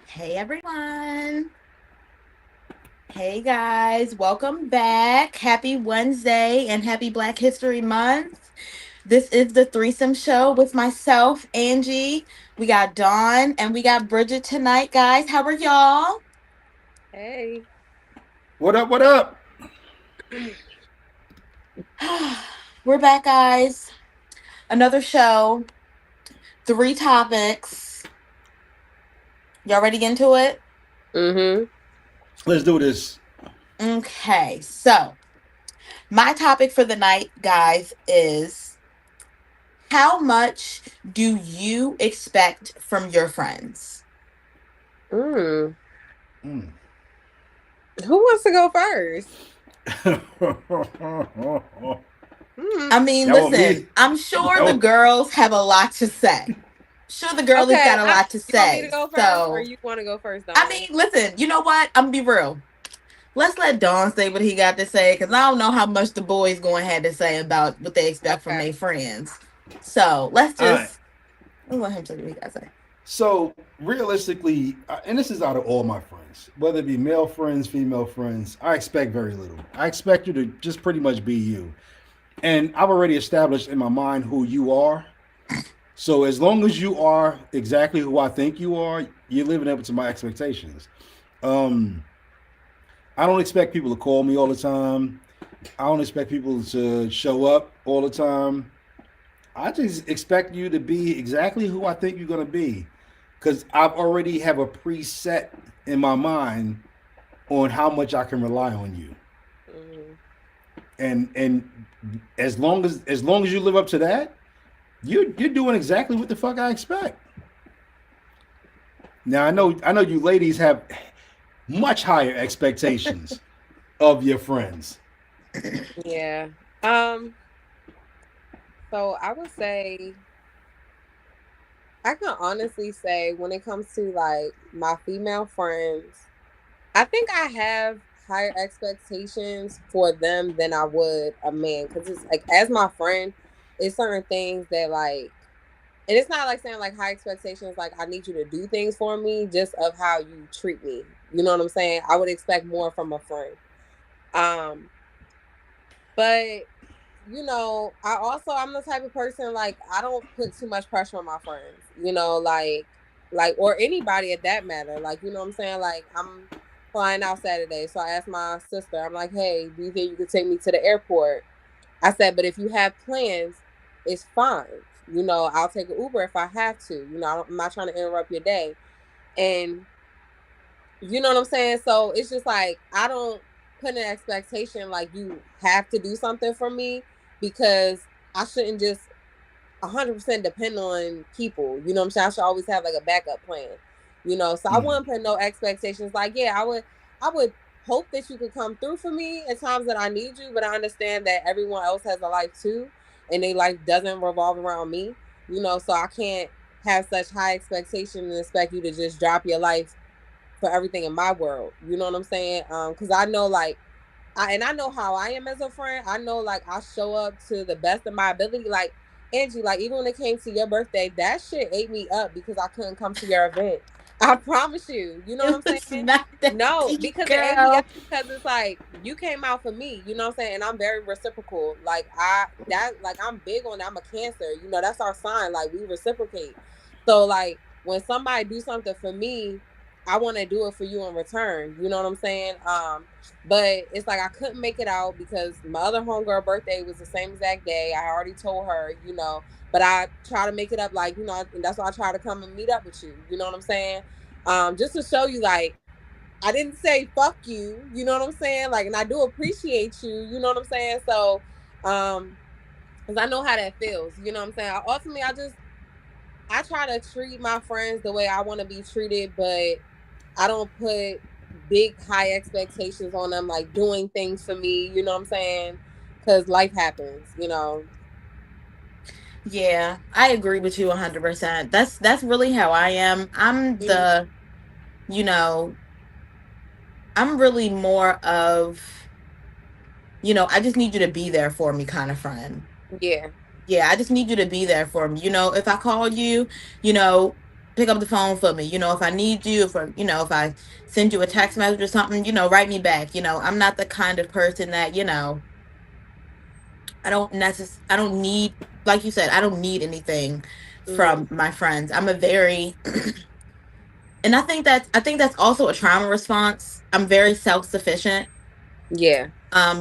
Hey everyone. Hey guys. Welcome back. Happy Wednesday and happy Black History Month. This is the threesome show with myself, Angie. We got Dawn and we got Bridget tonight, guys. How are y'all? Hey. What up? What up? We're back, guys. Another show, three topics. Y'all ready to get into it? Mm-hmm. Let's do this. Okay, so my topic for the night, guys, is how much do you expect from your friends? Mm. Mm. Who wants to go first? Mm. I mean, Y'all want listen, me? I'm sure the Oh, girls have a lot to say. Sure, the girlies Okay. got a lot to You want me to say. go first, or So, you want to go first, I Dawn? mean, listen, you know what? I'm gonna be real. Let's let Dawn say what he got to say because I don't know how much the boys going to have to say about what they expect from Okay. their friends. So all right. let's let him say what he got to say. So realistically, and this is out of all my friends, whether it be male friends, female friends, I expect very little. I expect you to just pretty much be you, and I've already established in my mind who you are. So as long as you are exactly who I think you are, you're living up to my expectations. Um, I don't expect people to call me all the time. I don't expect people to show up all the time. I just expect you to be exactly who I think you're gonna be, because I've already have a preset in my mind on how much I can rely on you, Mm. and as long as you live up to that, you're doing exactly what the fuck I expect. Now I know you ladies have much higher expectations of your friends. Yeah. Um. So I would say I can honestly say when it comes to like my female friends, I think I have higher expectations for them than I would a man because it's like as my friend, it's certain things that like and it's not like saying like high expectations like I need you to do things for me just of how you treat me. You know what I'm saying? I would expect more from a friend. Um but I also I'm the type of person like I don't put too much pressure on my friends. Like or anybody at that matter. Like, you know what I'm saying? Like I'm flying out Saturday. So I asked my sister, I'm like, "Hey, do you think you could take me to the airport?" I said, "But if you have plans, it's fine. I'll take an Uber if I have to. I'm not trying to interrupt your day." And you know what I'm saying? So it's just like I don't put an expectation like you have to do something for me because I shouldn't just 100% depend on people. You know what I'm saying? I should always have like a backup plan. So I Mm. wouldn't put no expectations. Like, yeah, I would hope that you could come through for me at times that I need you, but I understand that everyone else has a life too, and their life doesn't revolve around me. So I can't have such high expectations and expect you to just drop your life for everything in my world. You know what I'm saying? Because I know like I know how I am as a friend. I know like I show up to the best of my ability. Like Angie, like even when it came to your birthday, that shit ate me up because I couldn't come to your event. I promise you. You know what It I'm was saying? not that No, deep, because it ate me up girl. because it's like you came out for me. You know what I'm saying? And I'm very reciprocal. Like I'm big on that. I'm a Cancer. That's our sign. Like we reciprocate. So like when somebody do something for me, I want to do it for you in return. You know what I'm saying? But it's like I couldn't make it out because my other homegirl birthday was the same exact day. I already told her. But I try to make it up, like, and that's why I try to come and meet up with you. You know what I'm saying? Just to show you, like, I didn't say fuck you. You know what I'm saying? Like, and I do appreciate you. You know what I'm saying? So, because I know how that feels. You know what I'm saying? Ultimately, I try to treat my friends the way I want to be treated, but I don't put big high expectations on them, like doing things for me. You know what I'm saying? Because life happens. Yeah, I agree with you 100%. That's really how I am. Mhm. You know, I'm really more of, I just need you to be there for me kind of friend. Yeah. Yeah, I just need you to be there for me. If I call you, you know, pick up the phone for me. If I need you, if I send you a text message or something, write me back. I'm not the kind of person that, I don't need, like you said, I don't need anything from my friends. I'm a very, and I think that's also a trauma response. I'm very self-sufficient. Yeah.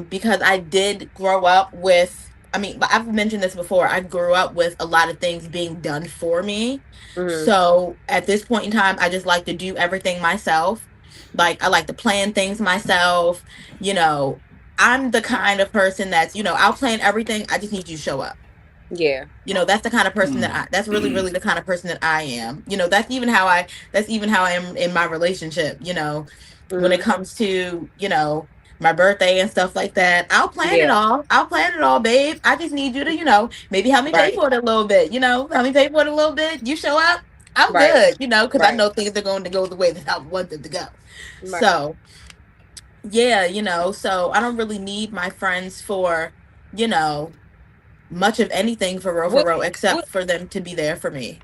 Because I did grow up with, I've mentioned this before. I grew up with a lot of things being done for me. So at this point in time, I just like to do everything myself. Like, I like to plan things myself. You know, I'm the kind of person that's, I'll plan everything. I just need you to show up. Yeah. That's the kind of person that's really, really the kind of person that I am. That's even how I am in my relationship, when it comes to, my birthday and stuff like that. I'll plan it all. I'll plan it all, babe. I just need you to, maybe help me pay for it a little bit, help me pay for it a little bit. You show up, I'm good, because I know things are going to go the way that I want them to go. So, yeah, so I don't really need my friends for, much of anything for real, except for them to be there for me.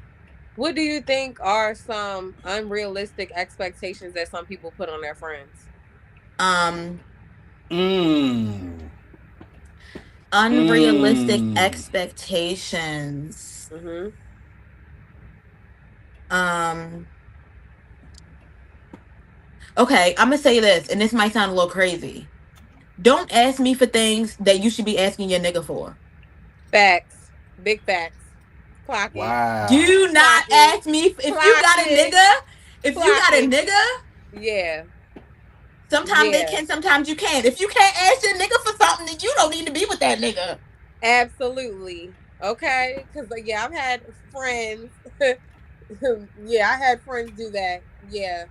What do you think are some unrealistic expectations that some people put on their friends? Unrealistic expectations. Okay, I'm gonna say this, and this might sound a little crazy. Don't ask me for things that you should be asking your nigga for. Facts. Big facts. Clock it. Wow. Do not ask me if you got a nigga. If you got a nigga. Yeah. Sometimes they can, sometimes you can't. If you can't ask your nigga for something, then you don't need to be with that nigga. Absolutely. Okay? Because, I've had friends. Yeah, I had friends do that. Yeah.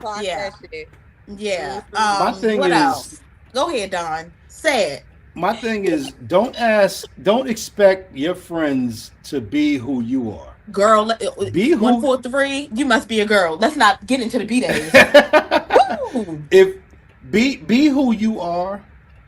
Clock that shit. Yeah. My thing what is, else? Go ahead, Dawn. Say it. My thing is, don't expect your friends to be who you are. Girl, be who 143. You must be a girl. Let's not get into the B days. If be who you are,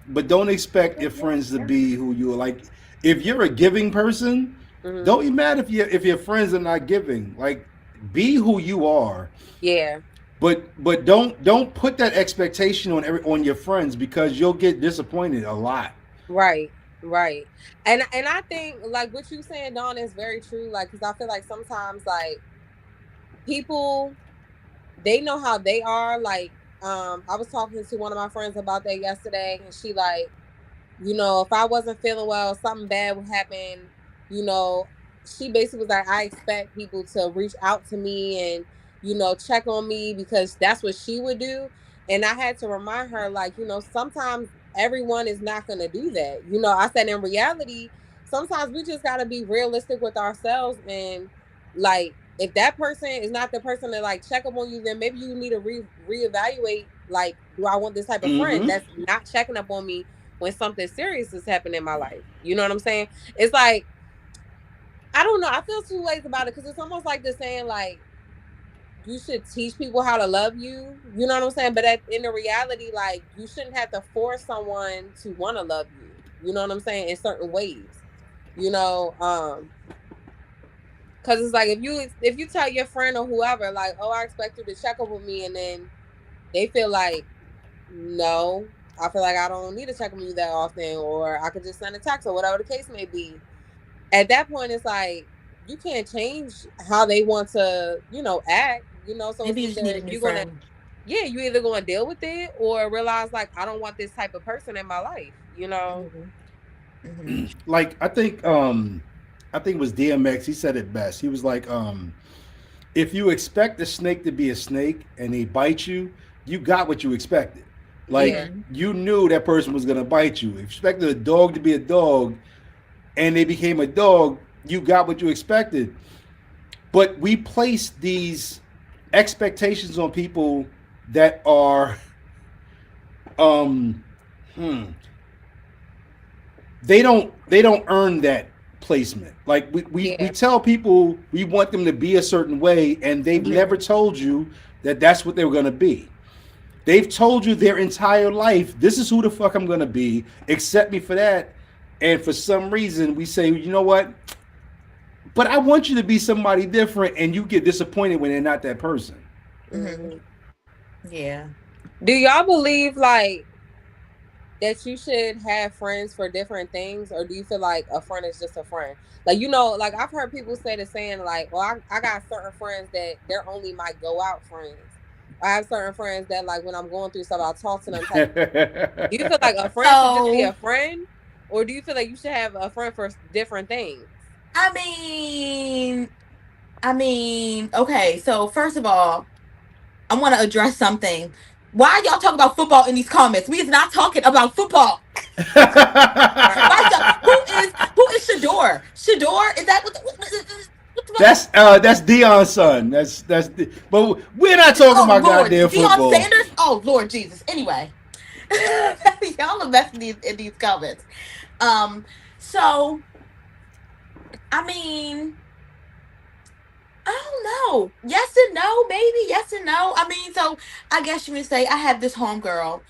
but don't expect your friends to be who you are. Like, if you're a giving person, don't be mad if your friends are not giving. Like, be who you are. Yeah. But don't put that expectation on your friends, because you'll get disappointed a lot. Right. And I think, like, what you saying, Dawn, is very true. Like, because I feel like sometimes, like, people, they know how they are. Like, I was talking to one of my friends about that yesterday, and she like, if I wasn't feeling well, something bad would happen. She basically was like, I expect people to reach out to me and check on me, because that's what she would do. And I had to remind her, like, sometimes everyone is not going to do that. I said, in reality, sometimes we just got to be realistic with ourselves. And, like, if that person is not the person to, like, check up on you, then maybe you need to reevaluate, like, do I want this type of friend that's not checking up on me when something serious is happening in my life? You know what I'm saying? It's like, I don't know. I feel two ways about it, because it's almost like the saying, like, you should teach people how to love you. You know what I'm saying? But in the reality, like, you shouldn't have to force someone to want to love you. You know what I'm saying? In certain ways. Because it's like, if you tell your friend or whoever, like, oh, I expect you to check up with me, and then they feel like, no, I feel like I don't need to check up with you that often, or I could just send a text, or whatever the case may be. At that point, it's like, you can't change how they want to, act. So maybe you just need a new friend. You either going to deal with it or realize, like, I don't want this type of person in my life. Like, I think it was DMX. He said it best. He was like, if you expect a snake to be a snake and he bites you, you got what you expected. Like, you knew that person was going to bite you. If you expected a dog to be a dog and they became a dog, you got what you expected. But we place these expectations on people that are they don't earn that placement. Like, we tell people we want them to be a certain way, and they've never told you that that's what they're going to be. They've told you their entire life, this is who the fuck I'm going to be, accept me for that. And for some reason we say, you know what, But I want you to be somebody different, and you get disappointed when they're not that person. Mhm. Yeah. Do y'all believe like that you should have friends for different things, or do you feel like a friend is just a friend? Like, you know, like I've heard people say the saying like, well, I got certain friends that they're only my go out friends. I have certain friends that like when I'm going through stuff, I'll talk to them. Type. Do you feel like a friend should just be a So friend, or do you feel like you should have a friend for different things? I mean, okay. So first of all, I want to address something. Why are y'all talking about football in these comments? We is not talking about football. First up, who is Shador? Shador, is that That's Dion's son. But we're not talking oh about Lord, goddamn Deion football. Sanders? Oh Lord Jesus. Anyway. Y'all are messing in these comments. So I mean, I don't know. Yes and no, maybe. Yes and no. I mean, so I guess you would say I have this homegirl.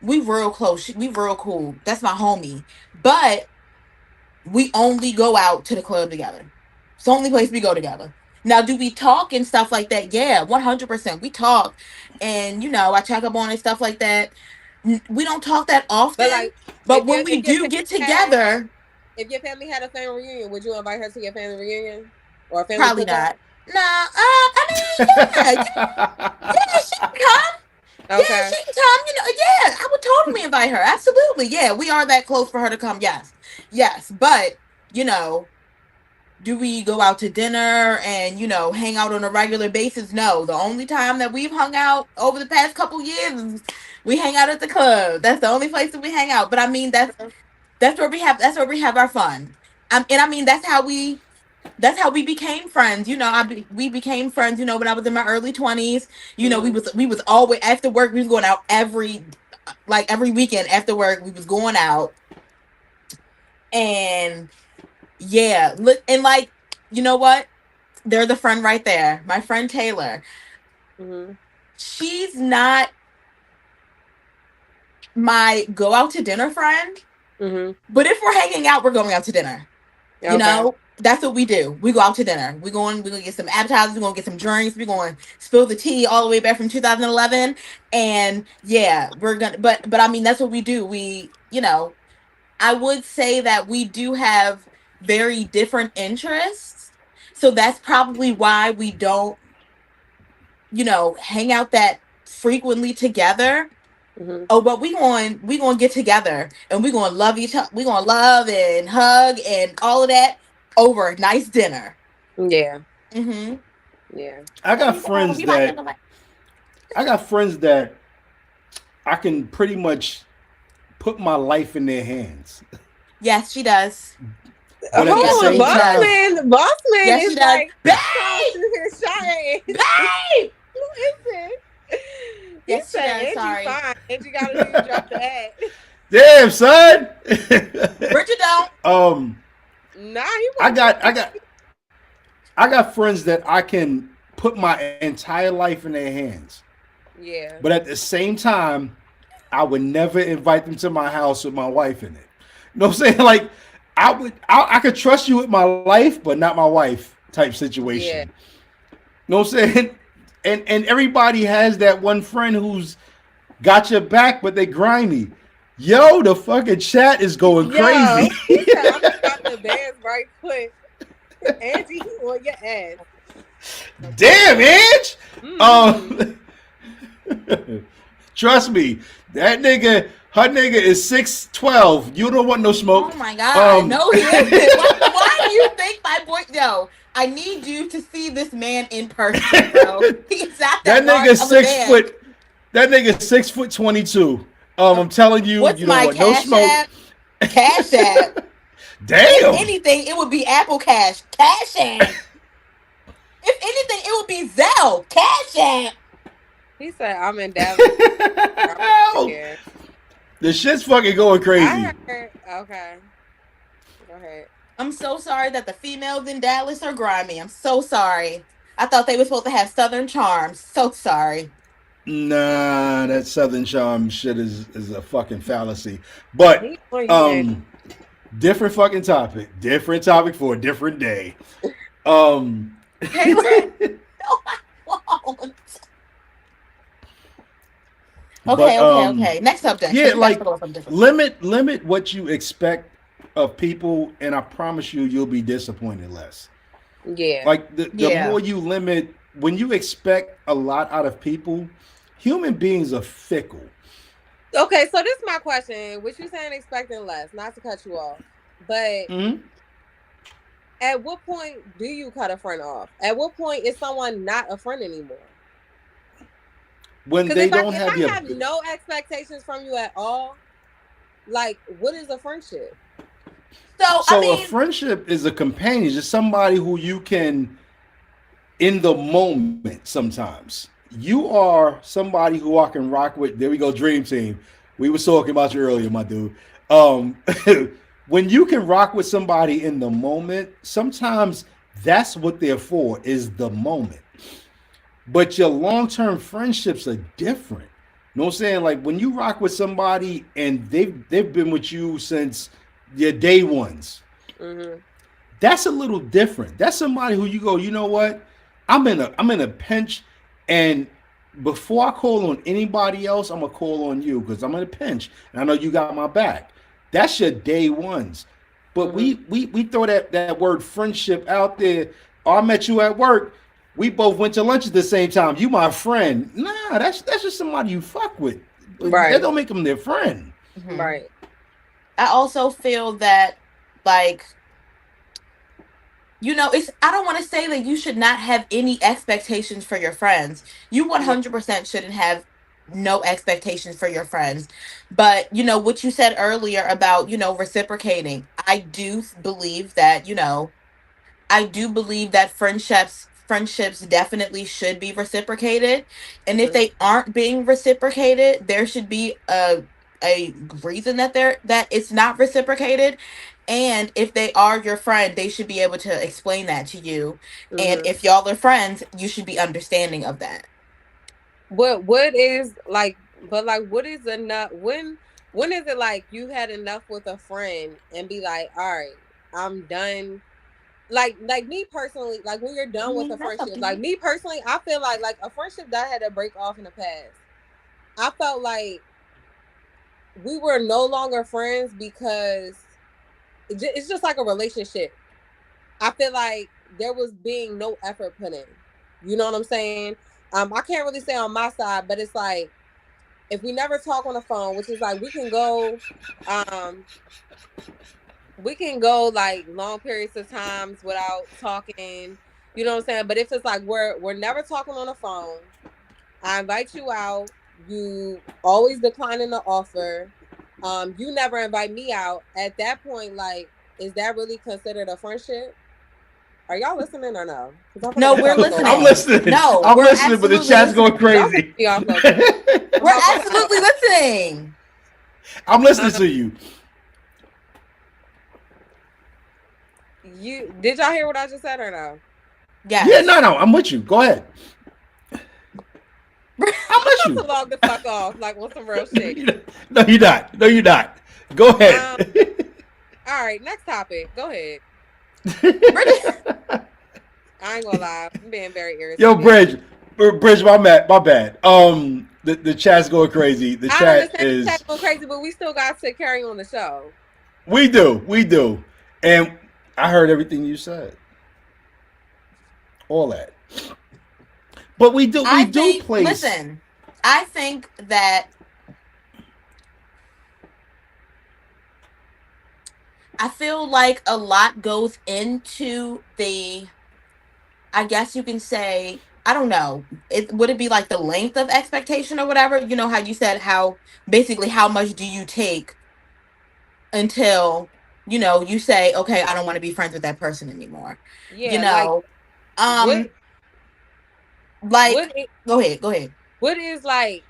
We real close. We real cool. That's my homie. But we only go out to the club together. It's the only place we go together. Now, do we talk and stuff like that? Yeah, 100%. We talk. And, I check up on and stuff like that. We don't talk that But often. like, But when we do get together, if your family had a family reunion, would you invite her to your family reunion or a family probably cookout? not. Nah, I mean, yeah, she can come. Yeah, Okay. she can come. Yeah, I would totally invite her. Absolutely. Yeah, we are that close for her to come. Yes. Yes. But, do we go out to dinner and, hang out on a regular basis? No. The only time that we've hung out over the past couple years is we hang out at the club. That's the only place that we hang out. But I mean, that's where we have our fun. And I mean, that's how we became friends. We became friends, when I was in my early 20s. We was always after work, we was going out every weekend after work, we was going out. And yeah, look, and like, you know what? There's a friend right there. My friend Taylor. Mm-hmm. She's not my go out to dinner friend. Mm-hmm. But if we're hanging out, we're going out to dinner. Okay. That's what we do. We go out to dinner. We're going to get some appetizers. We're going to get some drinks. We're going to spill the tea all the way back from 2011. And yeah, we're going to, but I mean, that's what we do. I would say that we do have very different interests. So that's probably why we don't, hang out that frequently together. Mm-hmm. Oh, but we going to get together and we going to love each other. We going to love and hug and all of that over a nice dinner. Yeah. Mm-hmm. Yeah. I got friends that I can pretty much put my life in their hands. Yes, she does. But at the same time, Bossman Yes, is she does. like, Babe! Babe! Listen. Yes, she does. Angie Sorry. fine. Angie got to drop the hat. damn son. Bridget don't. Nah, I got friends that I can put my entire life in their hands. Yeah. But at the same time, I would never invite them to my house with my wife in it. You know what I'm saying? Like I could trust you with my life, but not my wife type situation. Yeah. You know what I'm saying? And everybody has that one friend who's got your back, but they grimy. Yo, the fucking chat is going crazy. He said, I'm gonna stop the bands right quick. Angie, he on your ass. Damn, Ange. Trust me, her nigga is 6'12". You don't want no smoke. Oh my God. No, he isn't. Why do you think my boy? No, I need you to see this man in person, bro. He's not that nigga 6'. That nigga 6'22". I'm telling you, what's you don't my want no smoke. Cash App. Damn. If anything, it would be Apple Cash. Cash App. If anything, it would be Zelle. Cash App. He said, I'm in Dallas. The shit's fucking going crazy. Okay. Go ahead. I'm so sorry that the females in Dallas are grimy. I'm so sorry. I thought they were supposed to have Southern charm. So sorry. Nah, that Southern charm shit is a fucking fallacy. But different fucking topic. Different topic for a different day. Um, Taylor, no, I won't. but Okay. Next subject. yeah, Because we got to like talk about something different. limit what you expect of people, and I promise you, you'll be disappointed less. Yeah. Like the Yeah. more you limit, when you expect a lot out of people, human beings are fickle. Okay, so this is my question. What you saying expecting less, not to cut you off. But Mhm. at what point do you cut a friend off? At what point is someone not a friend anymore? When Because they don't if have I your have no expectations from you at all, like what is a friendship? So, I so a mean, friendship is a companion, just somebody who you can in the moment sometimes. You are somebody who I can rock with. There we go, Dream Team. We was talking about you earlier, my dude. Um, when you can rock with somebody in the moment, sometimes that's what they're for, is the moment. But your long-term friendships are different. You know what I'm saying? Like when you rock with somebody and they've been with you since your day ones, Mm-hmm. that's a little different. That's somebody who you go, you know what? I'm in a pinch, and before I call on anybody else, I'm gonna call on you because I'm in a pinch, and I know you got my back. That's your day ones. But Mm-hmm. we throw that word friendship out there. Oh, I met you at work. We both went to lunch at the same time. You my friend. Nah, that's just somebody you fuck with. That Right. don't make them their friend. mhm. Right. I also feel that, like, it's, I don't want to say that you should not have any expectations for your friends. You Yeah. 100% shouldn't have no expectations for your friends. But, what you said earlier about, reciprocating, I do believe that friendships definitely should be reciprocated. And if Mm-hmm. they aren't being reciprocated, there should be a reason that it's not reciprocated. And if they are your friend, they should be able to explain that to you. And Mm-hmm. if y'all are friends, you should be understanding of that. What is like? But like, what is enough? When is it like you had enough with a friend and be like, all right, I'm done. Like me personally, like when you're I done with a mean, that's up friendship, to like you. me personally, I feel like a friendship that I had to break off in the past. I felt like we were no longer friends because it's just like a relationship. I feel like there was being no effort put in. You know what I'm saying? I can't really say on my side, but it's like if we never talk on the phone, which is like um, we can go like long periods of times without talking. You know what I'm saying? But if it's like we're never talking on the phone, I invite you out. You always declining the offer. You never invite me out. At that point, like, is that really considered a friendship? Are y'all listening or no? Because I feel like No, I'm we're about to go I'm off. listening. listening. No, I'm we're listening, but the absolutely chat's listening. going Y'all put crazy. me off low key. I'm We're about to go absolutely listening. I'm listening off. to you. You did y'all hear what I just said or no? Yeah, no, Yes. no, I'm with you. Go ahead. I'm I'm with about you. to log the fuck off, like on some real shit. No, you're not. No, you're not. Go ahead. Um, all right, next topic. Go ahead. Bridget, I ain't gonna lie, I'm being very Yo, irritated. Bridge, my bad. The chat's going crazy. The I chat understand the chat is. going crazy, but we still got to carry on the show. We do, and I heard everything you said, all that. But we I do think, place. listen, I think that I feel like a lot goes into I guess you can say, I don't know. Would it be like the length of expectation or whatever? You know how you said basically how much do you take until, you say, okay, I don't want to be friends with that person anymore. You Yeah, like know, what um, like, what i- go ahead. what is like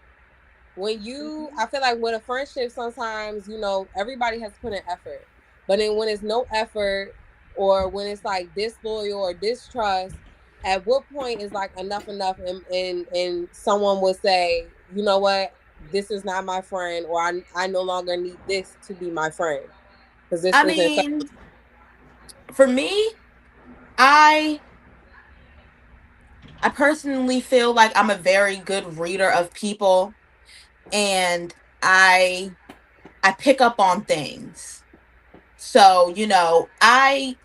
when you I feel like with a friendship sometimes, everybody has to put in effort. But then when it's no effort or when it's like disloyal or distrust, at what point is like enough and someone will say, you know what, this is not my friend or I no longer need this to be my friend because this I isn't mean, for me, I I personally feel like I'm a very good reader of people, and I I pick up on things. So, I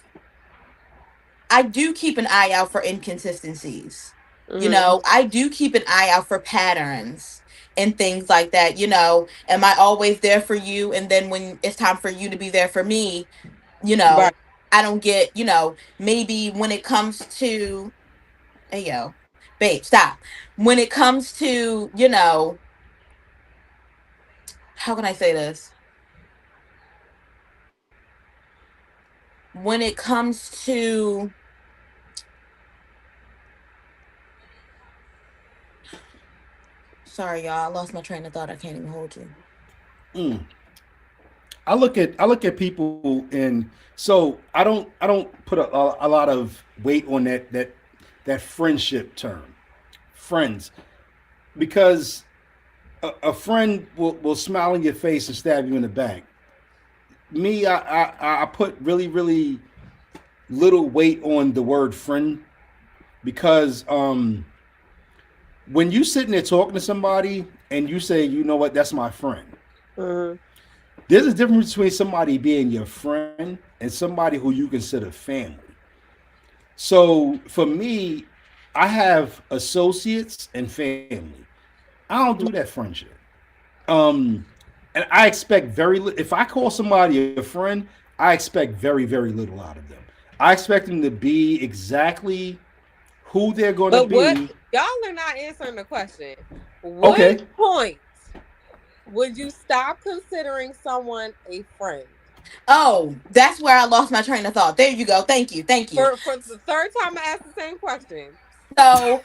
do keep an eye out for inconsistencies. Mm-hmm. I do keep an eye out for patterns and things like that. Am I always there for you? And then when it's time for you to be there for me, you Right. know, I don't get, maybe when it comes to, hey, yo, babe, stop. When it comes to, how can I say this? When it comes to, sorry, y'all, I lost my train of thought. I can't even hold you. Mm. I look at people, and so I don't put a lot of weight on that friendship term, friends, because a friend will smile in your face and stab you in the back. Me, I put really really little weight on the word friend, because when you sitting there talking to somebody and you say, you know what, that's my friend. Mm-hmm. There's a difference between somebody being your friend and somebody who you consider family. So for me, I have associates and family. I don't do that friendship. Um, and I expect very little. If I call somebody a friend, I expect very, very little out of them. I expect them to be exactly who they're going to But what be. y'all are not answering the question. What Okay. point would you stop considering someone a friend? Oh, that's where I lost my train of thought. There you go. Thank you. Thank you. For the third time I asked the same question. So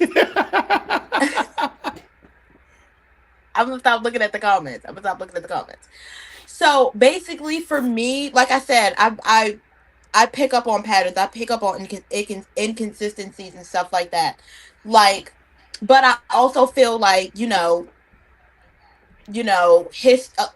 I'm gonna stop looking at the comments. I'm gonna stop looking at the comments. So basically, for me, like I said, I pick up on patterns. I pick up on inconsistencies and stuff like that. Like, but I also feel like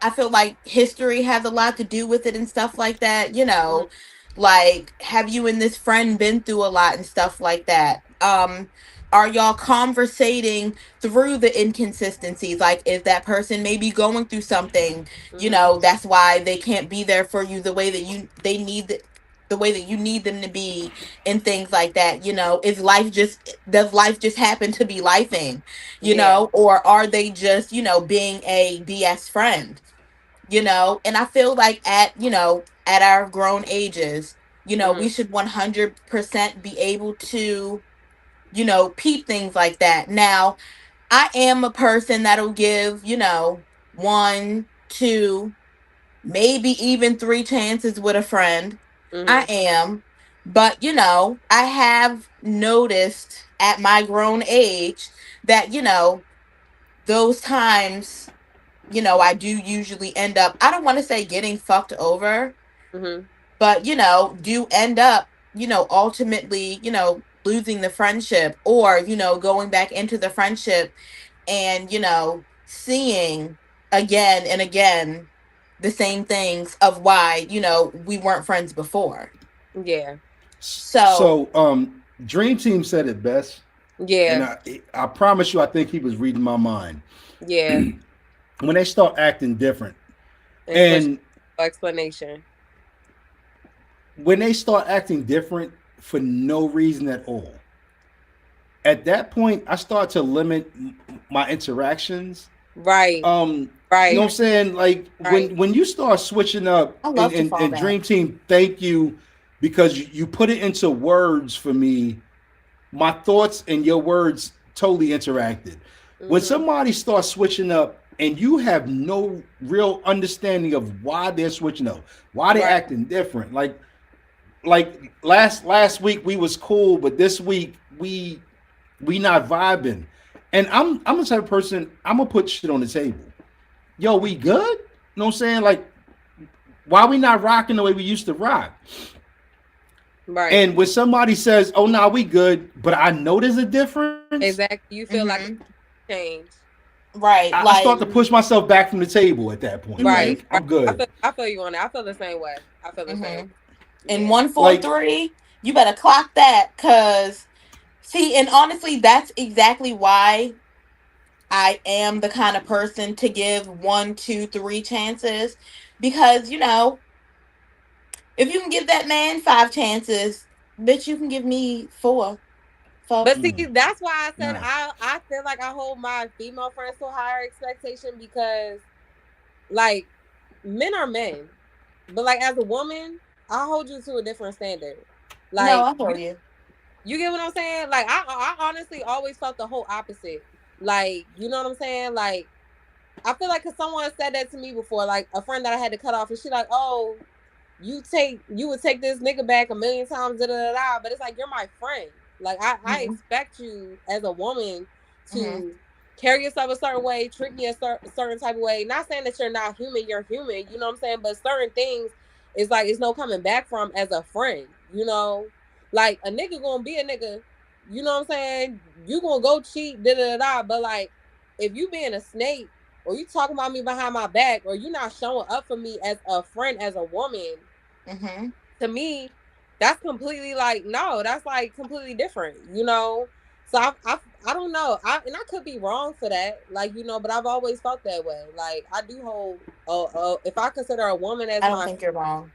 I feel like history has a lot to do with it and stuff like that. Mhm. Like, have you and this friend been through a lot and stuff like that? Are y'all conversating through the inconsistencies? Like, is that person maybe going through something, Mhm. that's why they can't be there for you the way that the way that you need them to be, and things like that. Does life just happen to be lifing? Yeah. Or are they just, being a BS friend? And I feel like at our grown ages, Mhm. we should 100% be able to, peep things like that. Now, I am a person that'll give, one, two, maybe even three chances with a friend. I Mhm. am. But, I have noticed at my grown age that, those times, I do usually end up, I don't want to say getting fucked over, Mhm. but, do end up, ultimately, losing the friendship, or, going back into the friendship and, seeing again and again the same things of why, we weren't friends before. Yeah. So, So, Dream Team said it best, and Yeah. I promise you, I think he was reading my mind. Yeah. When they start acting different, And push and explanation. when they start acting different for no reason at all, at that point, I start to limit my interactions. Right. Um, you know what Right. I'm saying? Like Right. when you start switching up, I and, love to and, fall and back. Dream Team, thank you, because you put it into words for me. My thoughts and your words totally interacted. When Mhm. somebody starts switching up and you have no real understanding of why they're switching up, why they're Right. acting different, like last week we was cool, but this week we not vibing. And I'm the type of person, I'm gonna put shit on the table. Yo, we good? You know what I'm saying? Like, why we not rocking the way we used to rock? Right. And when somebody says, "Oh, nah, we good," but I know there's a difference, Exactly. You feel like Hmm. a change. Right. I start Like, to push myself back from the table at that point. hmm Right. Like, Right. I'm good. I feel you on that. I feel the same way. I feel the same hmm way. in Yeah. one four Like, three. You better clock that, cause see, and honestly, that's exactly why I am the kind of person to give one, two, three chances. Because, if you can give that man five chances, bitch, you can give me four. Fuck. But see, Mm, that's why I said nah. I feel like I hold my female friends to a higher expectation because like men are men, but like as a woman, I hold you to a different standard. No, Like I hear you. you get what I'm saying? Like I honestly always felt the whole opposite. Like you know what I'm saying? Like I feel like cause someone said that to me before, like a friend that I had to cut off, and she like, oh, you would take this nigga back a million times, da da da. But it's like you're my friend. Like I Hmm. expect you as a woman Hmm. to carry yourself a certain way, treat me a certain type of way. Not saying that you're not human, you're human. You know what I'm saying? But certain things is like it's no coming back from as a friend. You know, like a nigga gonna be a nigga. You know what I'm saying? You gonna go cheat, da da da. But like if you being a snake or you talking about me behind my back or you not showing up for me as a friend, as a woman, Hmm. to me, that's completely like no, that's like completely different, you know. So I don't know, and I could be wrong for that, like you know, but I've always felt that way. Like I do hold, if I consider a woman as I don't my, think you're wrong.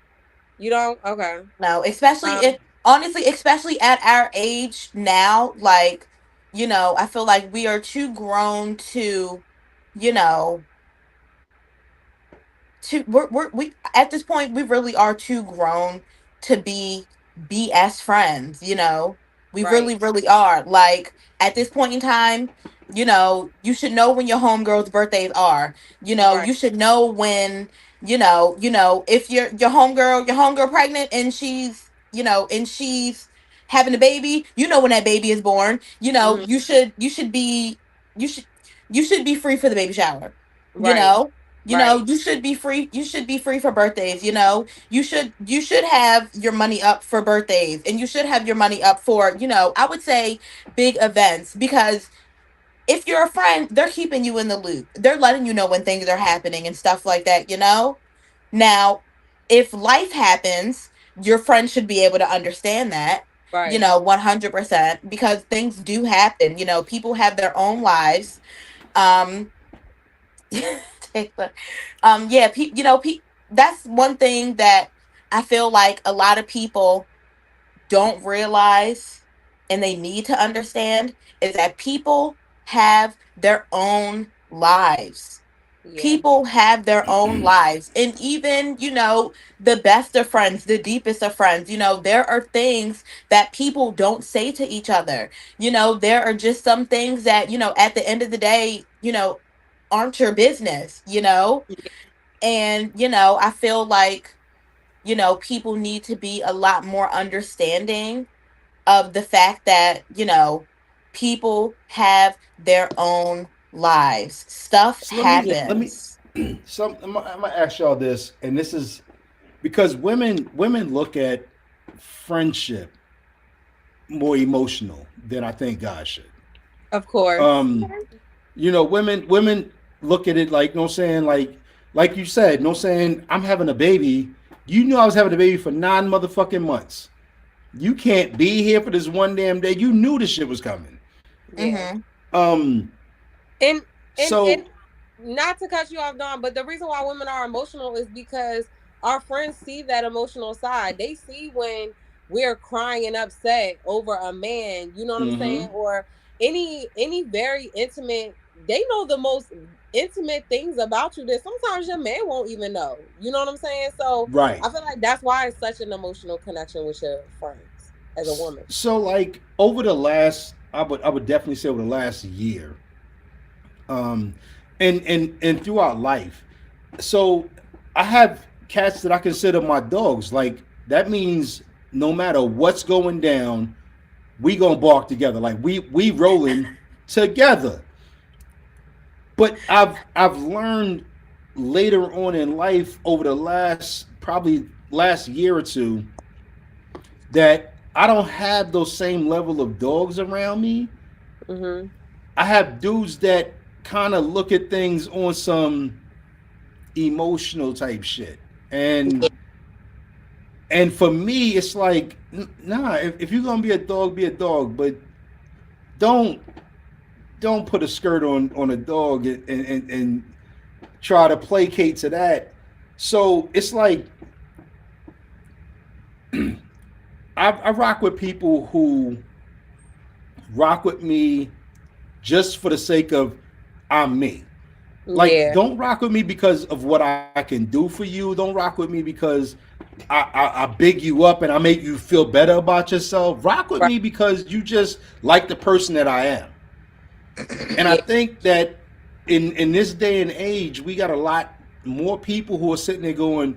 you don't, okay, No, especially um, if, honestly, especially at our age now, like, I feel like we are too grown to, you know, we at this point we really are too grown to be BS friends, we right, really are. Like, at this point in time, you should know when your homegirls birthdays are. right, You should know when, if your homegirl pregnant, and she's having a baby, when that baby is born. hmm, You should you should you should you should be free for the baby shower. you right, know right, you should be free for birthdays. You should have your money up for birthdays, and you should have your money up for, I would say, big events. Because if you're a friend, they're keeping you in the loop. They're letting you know when things are happening and stuff like that. Now, if life happens, your friend should be able to understand that, right, 100%, because things do happen. People have their own lives. Um, Taylor. Yeah, that's one thing that I feel like a lot of people don't realize, and they need to understand, is that people have their own lives. yeah, People have their own lives. And even, the best of friends, the deepest of friends, there are things that people don't say to each other. There are just some things that, at the end of the day, aren't your business. And, I feel like, people need to be a lot more understanding of the fact that, people have their own lives. Stuff So let me happens. I'm gonna ask y'all this, and this is because women look at friendship more emotional than I think guys should. of course, Um, women look at it like, you know what I'm saying, like you said, you know what I'm saying, I'm having a baby. You knew I was having a baby for 9 motherfucking months. You can't be here for this one damn day. You knew this shit was coming. yeah, Mm-hmm. Um, and and so not to cut you off, Don, but the reason why women are emotional is because our friends see that emotional side. They see when we're crying and upset over a man, you know what I'm mm-hmm. saying, or any very intimate. They know the most intimate things about you that sometimes your man won't even know. You know what I'm saying? So Right. I feel like that's why it's such an emotional connection with your friends as a woman. So like over the last, I would definitely say over the last year, um, and throughout life. So I have cats that I consider my dogs. Like that means no matter what's going down, we gonna bark together. Like we rolling together. But I've learned later on in life, over the last year or two, that I don't have those same level of dogs around me. Hmm. I have dudes that kind of look at things on some emotional type shit. And And for me, it's like, nah. If you're gonna be a dog, but don't don't put a skirt on a dog and try to placate to that. So it's like I rock with people who rock with me just for the sake of I'm me. Like, Yeah. don't rock with me because of what I can do for you. Don't rock with me because I big you up and I make you feel better about yourself. Rock with Right. me because you just like the person that I am. And I Yeah. think that in this day and age, we got a lot more people who are sitting there going,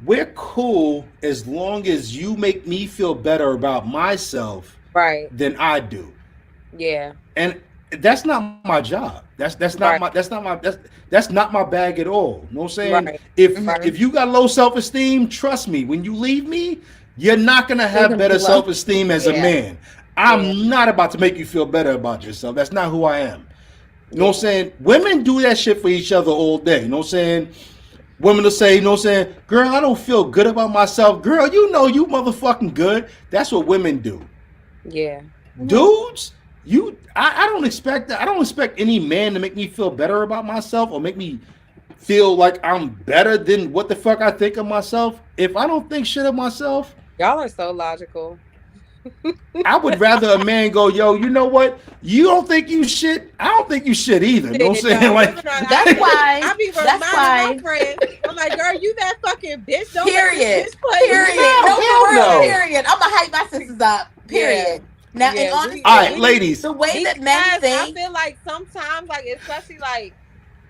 "We're cool as long as you make me feel better about myself Right. than I do." Yeah. And that's not my job. Right. That's not my bag at all. You know what I'm saying? Right. Mhm. If you got low self-esteem, trust me, when you leave me, you're not gonna You're have gonna be better low. self-esteem as a Yeah. man. Yeah. I'm not about to make you feel better about yourself. That's not who I am. You know what I'm Yeah. saying? Women do that shit for each other all day. You know what I'm saying? Women will say, you know what I'm saying? Girl, I don't feel good about myself. Girl, you know you motherfucking good. That's what women do. Yeah. Mhm. Dudes, I don't expect that. I don't expect any man to make me feel better about myself or make me feel like I'm better than what the fuck I think of myself. If I don't think shit of myself, Y'all are so logical. I would rather a man go, yo, you know what? You don't think you shit? I don't think you shit either. You know what I'm Shit, saying? no, Like, women are. That's why. I be That's reminding my why. friends. I'm like, girl, you that fucking bitch. Don't let Period. this bitch play with Period. you. No, no, for hell real. no. Period. I'm gonna hype my sisters up. Yeah. Period. Now, and Yeah. All honestly, right, ladies. the way that men Because I think. feel like sometimes, like especially like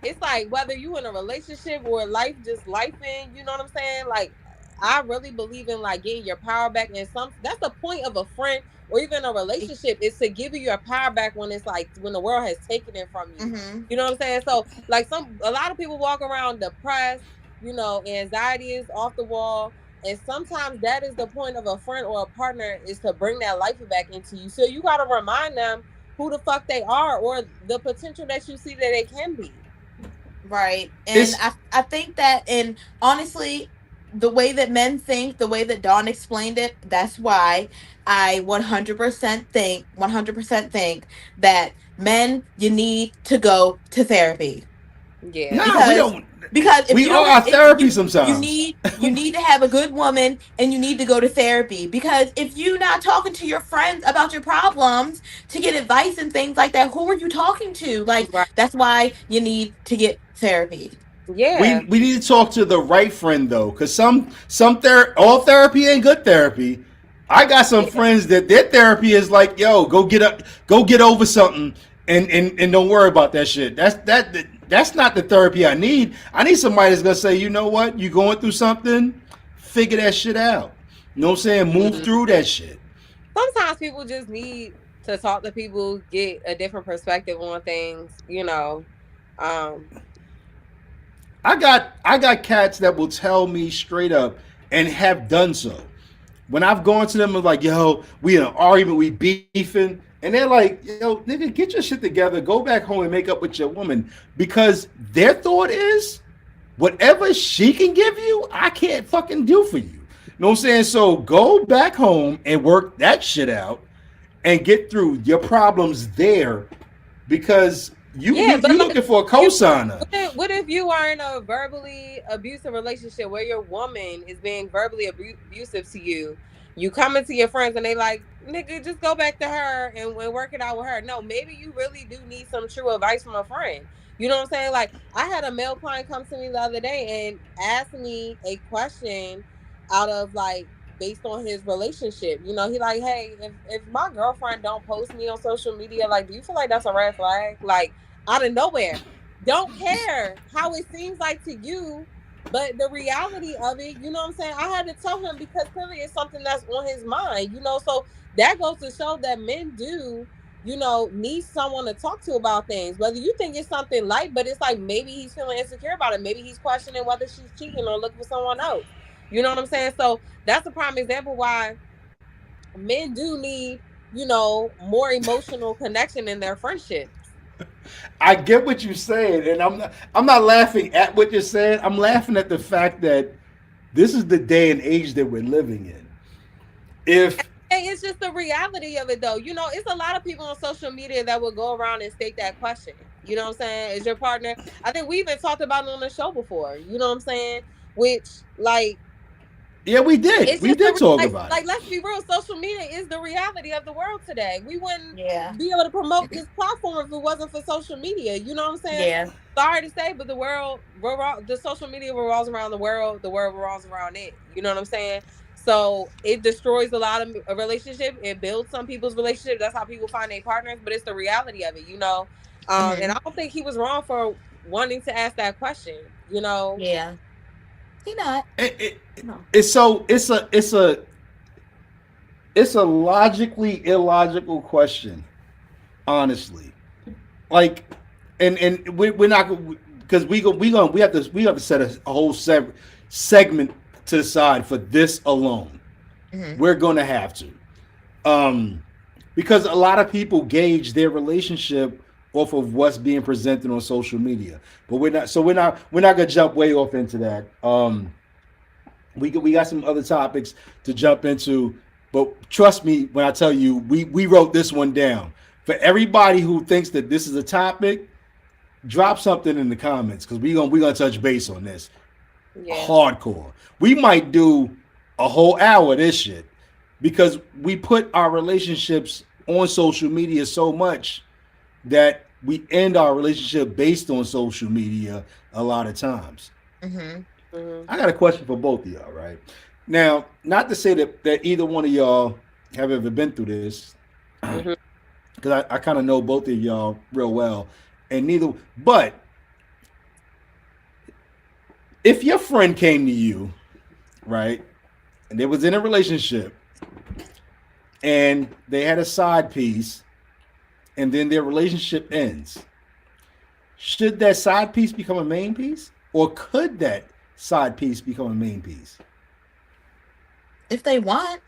it's like whether you in a relationship or life just life in, you know what I'm saying? Like I really believe in like getting your power back and some that's the point of a friend or even a relationship is to give you your power back when it's like when the world has taken it from you. Mm-hmm. You know what I'm saying? So like a lot of people walk around depressed, you know, anxiety is off the wall. And sometimes that is the point of a friend or a partner is to bring that life back into you. So you gotta remind them who the fuck they are or the potential that you see that they can be. Right. And It's I think that, and honestly, the way that men think, the way that Dawn explained it, that's why I 100% think that men, you need to go to therapy. Yeah. nah, we because don't. if We you are don't, our if therapy sometimes. you need to have a good woman, and you need to go to therapy, because if you're not talking to your friends about your problems to get advice and things like that, who are you talking to? Like, Right. that's why you need to get therapy. Yeah. We need to talk to the right friend though, because all therapy ain't good therapy. I got some Yeah. friends that their therapy is like, yo, go get over something, and don't worry about that shit. That's not the therapy I need. I need somebody that's gonna say, you know what, you going through something, figure that shit out. You know what I'm saying? Move Mhm. through that shit. Sometimes people just need to talk to people, get a different perspective on things, you know. Um, I got cats that will tell me straight up and have done so. When I've gone to them and like, yo, we in an argument, we beefing, and they're like, yo, nigga, get your shit together, go back home and make up with your woman. Because their thought is, whatever she can give you, I can't fucking do for you. You know what I'm saying? So go back home and work that shit out and get through your problems there, because yeah, but you like looking for a you cosigner. what if you are in a verbally abusive relationship where your woman is being verbally abusive to you? You come into your friends and they like, nigga, just go back to her and work it out with her. No, maybe you really do need some true advice from a friend. You know what I'm saying? Like, I had a male client come to me the other day and ask me a question out of like based on his relationship. You know, he like, hey, if my girlfriend don't post me on social media, like, do you feel like that's a red flag? Like out of nowhere. Don't care how it seems like to you, but the reality of it, you know what I'm saying? I had to tell him because clearly it's something that's on his mind, you know. So that goes to show that men do, you know, need someone to talk to about things. Whether you think it's something light, but it's like maybe he's feeling insecure about it. Maybe he's questioning whether she's cheating or looking for someone else. You know what I'm saying? So that's a prime example why men do need, you know, more emotional connection in their friendships. I get what you're saying, and I'm not laughing at what you're saying. I'm laughing at the fact that This is the day and age that we're living in. If And it's just the reality of it, though. You know, it's a lot of people on social media that will go around and state that question. You know what I'm saying? Is your partner? I think we even talked about it on the show before. You know what I'm saying? Which, like, yeah, we did. it's We just did talk like, about like, it. let's be real. Social media is the reality of the world today. We wouldn't Yeah. be able to promote this platform if it wasn't for social media. You know what I'm saying? Yeah. Sorry to say, but the social media revolves around the world. The world revolves around it. You know what I'm saying? So it destroys a lot of a relationship. It builds some people's relationship. That's how people find their partners. But it's the reality of it, you know. And I don't think he was wrong for wanting to ask that question. You know. Yeah. He not. No. It's a logically illogical question, honestly. Like, and we're not, because we have to set a whole segment to the side for this alone. We're gonna have to, because a lot of people gauge their relationship off of what's being presented on social media. But we're not gonna jump way off into that. We got some other topics to jump into, but trust me when I tell you, we wrote this one down. For everybody who thinks that this is a topic, drop something in the comments, because we're gonna touch base on this. Yeah. Hardcore. We might do a whole hour of this shit, because we put our relationships on social media so much that we end our relationship based on social media a lot of times. I got a question for both of y'all, right? Now, not to say that either one of y'all have ever been through this, because I kind of know both of y'all real well, but if your friend came to you, right, and they was in a relationship, and they had a side piece, and then their relationship ends, should that side piece become a main piece, or could that side piece become a main piece? If they want.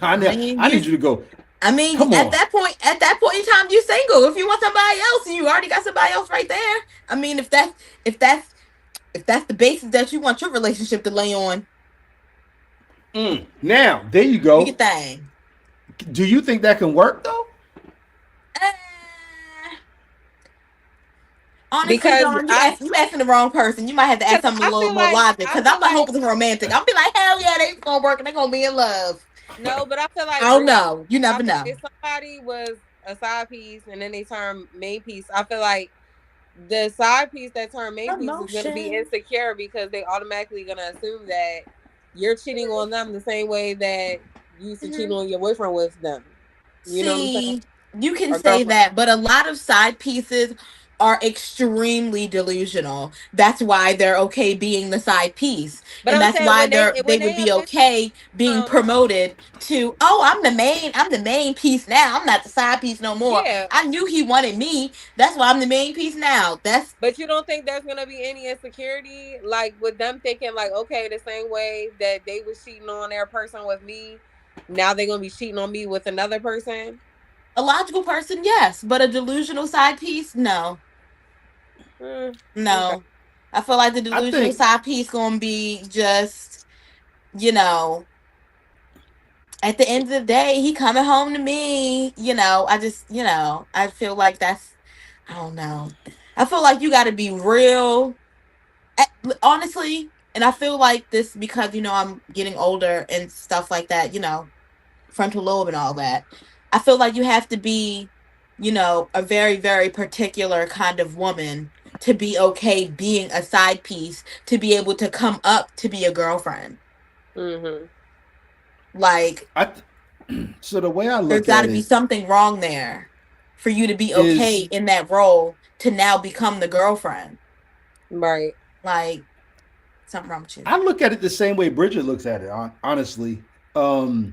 I need you to go. I mean, at that point in time, you're single. If you want somebody else, and you already got somebody else right there. I mean, if that's the basis that you want your relationship to lay on. Now, there you go. Big thing. Do you think that can work though? Honestly, because Dawn, you asking the wrong person. You might have to ask something a little more logic. Because I'm not hoping it's romantic. I'll be like, hell yeah, they gonna work and they gonna be in love. No, but I feel like I don't know. You never know. If somebody was a side piece and then they turn main piece, I feel like the side piece that turned main piece is gonna be insecure, because they automatically gonna assume that you're cheating on them the same way that you used to cheat on your boyfriend with them. You know what I'm saying? You can say that, but a lot of side pieces are extremely delusional. That's why they're okay being the side piece. But and that's why they would be okay being promoted to, I'm the main piece now. I'm not the side piece no more. Yeah. I knew he wanted me. That's why I'm the main piece now. But you don't think there's gonna be any insecurity, like with them thinking like, okay, the same way that they was cheating on their person with me, now they're gonna be cheating on me with another person? A logical person, yes, but a delusional side piece, no. No. Okay. I feel like the delusional side piece gonna be just, at the end of the day, he coming home to me. I feel like I don't know. I feel like you got to be real, honestly. And I feel like this because, I'm getting older and stuff like that, frontal lobe and all that. I feel like you have to be, a very, very particular kind of woman to be okay being a side piece, to be able to come up to be a girlfriend. Like, so the way I look at it, there's got to be something wrong there for you to be okay in that role to now become the girlfriend. Right. Like, something wrong with you. I look at it the same way Bridget looks at it, honestly. So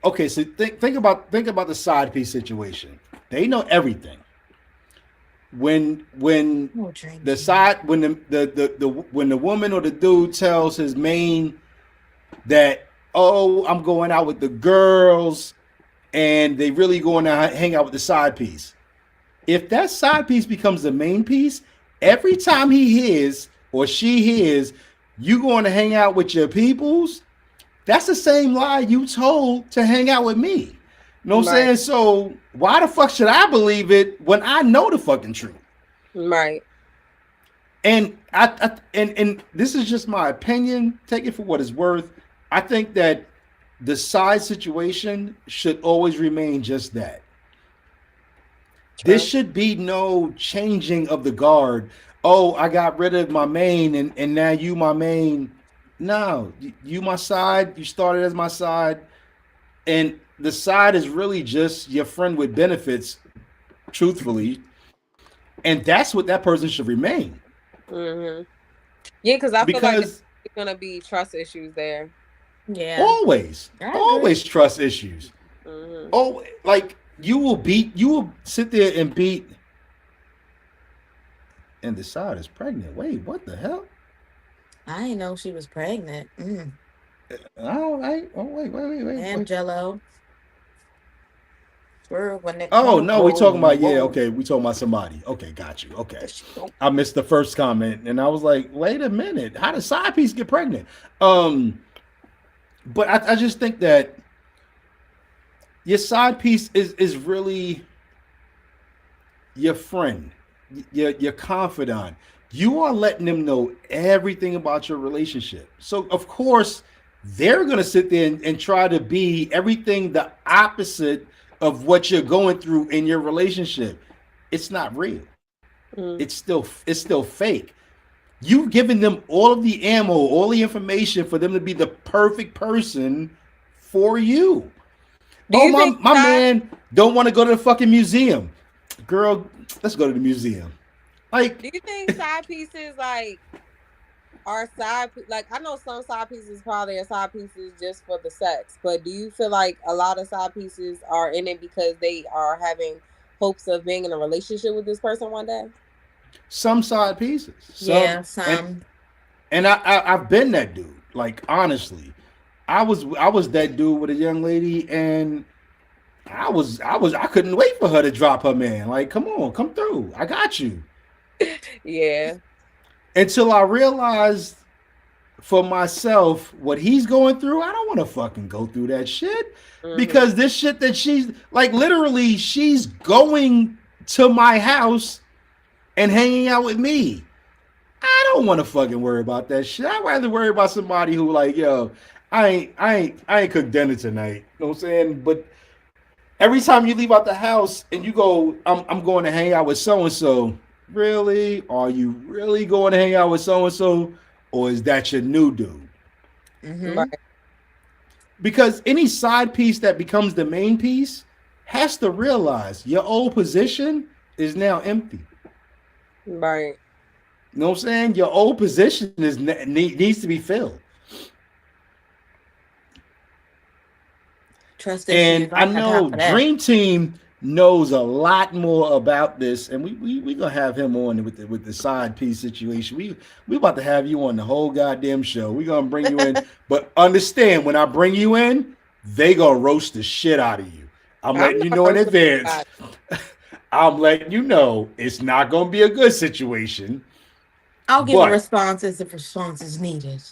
think about the side piece situation. They know everything. When the side when the woman or the dude tells his main that, I'm going out with the girls, and they really going to hang out with the side piece. If that side piece becomes the main piece, every time he hears or she hears you going to hang out with your peoples, that's the same lie you told to hang out with me. You know what I'm Right. saying? So why the fuck should I believe it when I know the fucking truth? Right. And and this is just my opinion. Take it for what it's worth. I think that the side situation should always remain just that. This True. should be no changing of the guard. Oh, I got rid of my main and now you my main. No, you my side. You started as my side, and the side is really just your friend with benefits, truthfully, and that's what that person should remain. Hmm. Yeah, because I feel like Because there's gonna be trust issues there. Yeah, always, I agree. always trust issues. Hmm. Oh, like you will sit there and beat, and the side is pregnant. Wait, what the hell? I didn't know she was pregnant. Oh, wait. And Jello, when they Oh come, no, we whoa, talking about yeah. whoa, Okay, we talking about somebody. Okay, got you. there Okay, she go. I missed the first comment, and I was like, wait a minute, how does side piece get pregnant? Um, but I just think that your side piece is really your friend, your confidant. You are letting them know everything about your relationship. So of course they're gonna sit there and try to be everything the opposite of what you're going through in your relationship. It's not real. Mm. It's still fake. You've given them all of the ammo, all the information for them to be the perfect person for you. Do Oh, you think my side? man don't want to go to the fucking museum. Girl, let's go to the museum. Like, Do you think side pieces are like I know some side pieces probably are side pieces just for the sex, but do you feel like a lot of side pieces are in it because they are having hopes of being in a relationship with this person one day? some side pieces. Yeah, Some some. and I've been that dude. Like honestly. I was that dude with a young lady and I couldn't wait for her to drop her man. Like, come on, come through. I got you. Yeah. Until I realized for myself what he's going through, I don't want to fucking go through that shit Hmm. because this shit that she's like literally she's going to my house and hanging out with me. I don't want to fucking worry about that shit. I'd rather worry about somebody who like, yo, I ain't cooked dinner tonight. You know what I'm saying? But every time you leave out the house and you go, I'm going to hang out with so and so. Really? Are you really going to hang out with so and so? Or is that your new dude? Mm-hmm. Right. Because any side piece that becomes the main piece has to realize your old position is now empty. Right. You know what I'm saying? Your old position needs to be filled. Trust issues. And I I ain't got time know for that. Dream Team knows a lot more about this, and we gonna have him on with the side piece situation. We about to have you on the whole goddamn show. We gonna bring you in, but understand when I bring you in, they gonna roast the shit out of you. I'm I'm letting you not know in roasting advance. nobody. I'm letting you know it's not gonna be a good situation, I'll give a but response as if response is needed.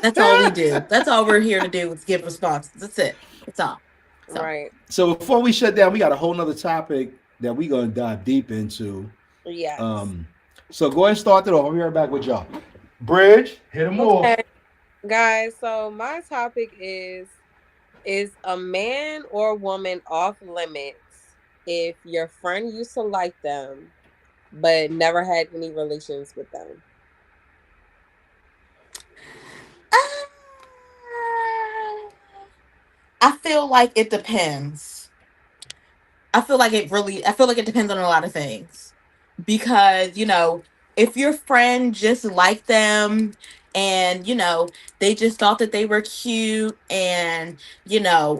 That's all we do. That's all we're here to do is give responses. That's it. That's all. So Right. so before we shut down, we got a whole nother topic that we gonna dive deep into. Yes. Um, so go ahead and start it off. I'll be right back with y'all. Bridge, hit them off. Okay, guys. So my topic is a man or woman off limits if your friend used to like them but never had any relations with them? uh, I feel like it depends. I feel like it depends on a lot of things. Because, if your friend just liked them and, they just thought that they were cute and,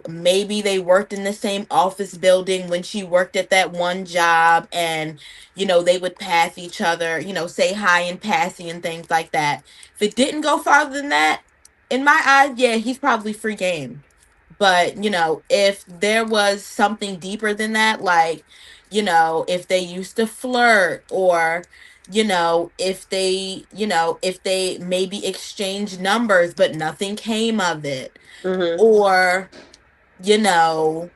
maybe they worked in the same office building when she worked at that one job and, they would pass each other, say hi in passing and things like that. If it didn't go farther than that, in my eyes, yeah, he's probably free game. But, if there was something deeper than that, like, if they used to flirt or, if they maybe exchanged numbers, but nothing came of it. Mm-hmm. Or, you know,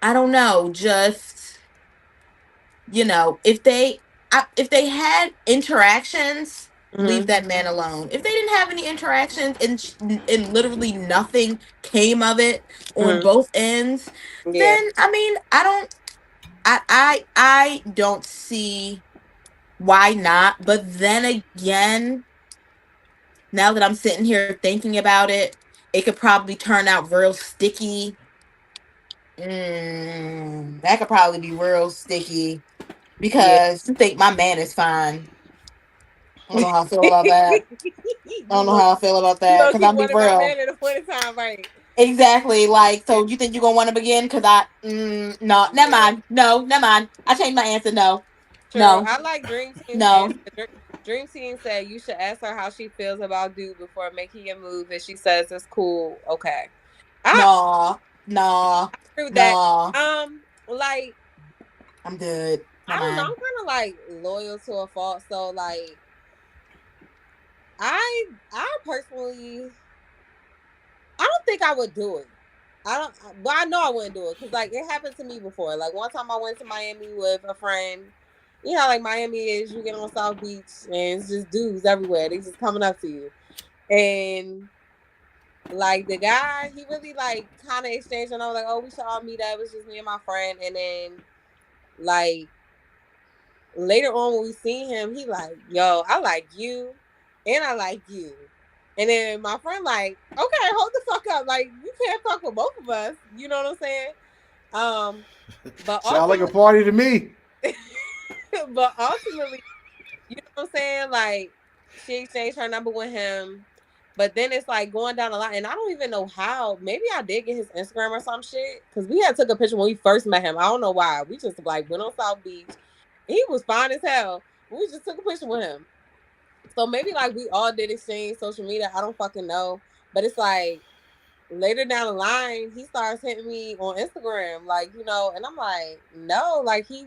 I don't know, just, if they had interactions, leave Mm-hmm. that man alone. If they didn't have any interactions and literally nothing came of it on Mm-hmm. both ends, Yeah. then I mean, I don't see why not. But then again, now that I'm sitting here thinking about it, it could probably turn out real sticky. That could probably be real sticky Yeah. because you think my man is fine. I don't know how I feel about that. I don't you know look how I feel about you that low because key I'll be wanted my real. man at a point in time, right? Exactly. Like, so you think you're gonna want him again? Because no, never Yeah. mind. No, never mind. I changed my answer. No, True. no, I like Dream Team's no, answer. Dream Team said you should ask her how she feels about dude before making a move. If she says it's cool, okay. I no, no, agree with that. no. Like I'm good. I Never don't know. I'm mind. kind of like loyal to a fault. So like I personally I don't think I would do it. I don't, but I know I wouldn't do it because like it happened to me before. Like one time I went to Miami with a friend. You know, like Miami is, you get on South Beach and it's just dudes everywhere. They just coming up to you, and like the guy, he really like kind of exchanged, and I was like, oh, we should all meet up. It was just me and my friend, and then like later on when we seen him, he like, yo, I like you, and I like you. And then my friend like, okay, hold the fuck up. Like, you can't fuck with both of us. You know what I'm saying? But Sound like a ultimately, party to me. but ultimately, you know what I'm saying? Like, she exchanged her number with him. But then it's like going down the line, and I don't even know how. Maybe I did get his Instagram or some shit because we had took a picture when we first met him. I don't know why. We just like went on South Beach. He was fine as hell. We just took a picture with him. So maybe like we all did exchange social media. I don't fucking know. But it's like later down the line, he starts hitting me on Instagram, like, and I'm like, no, like he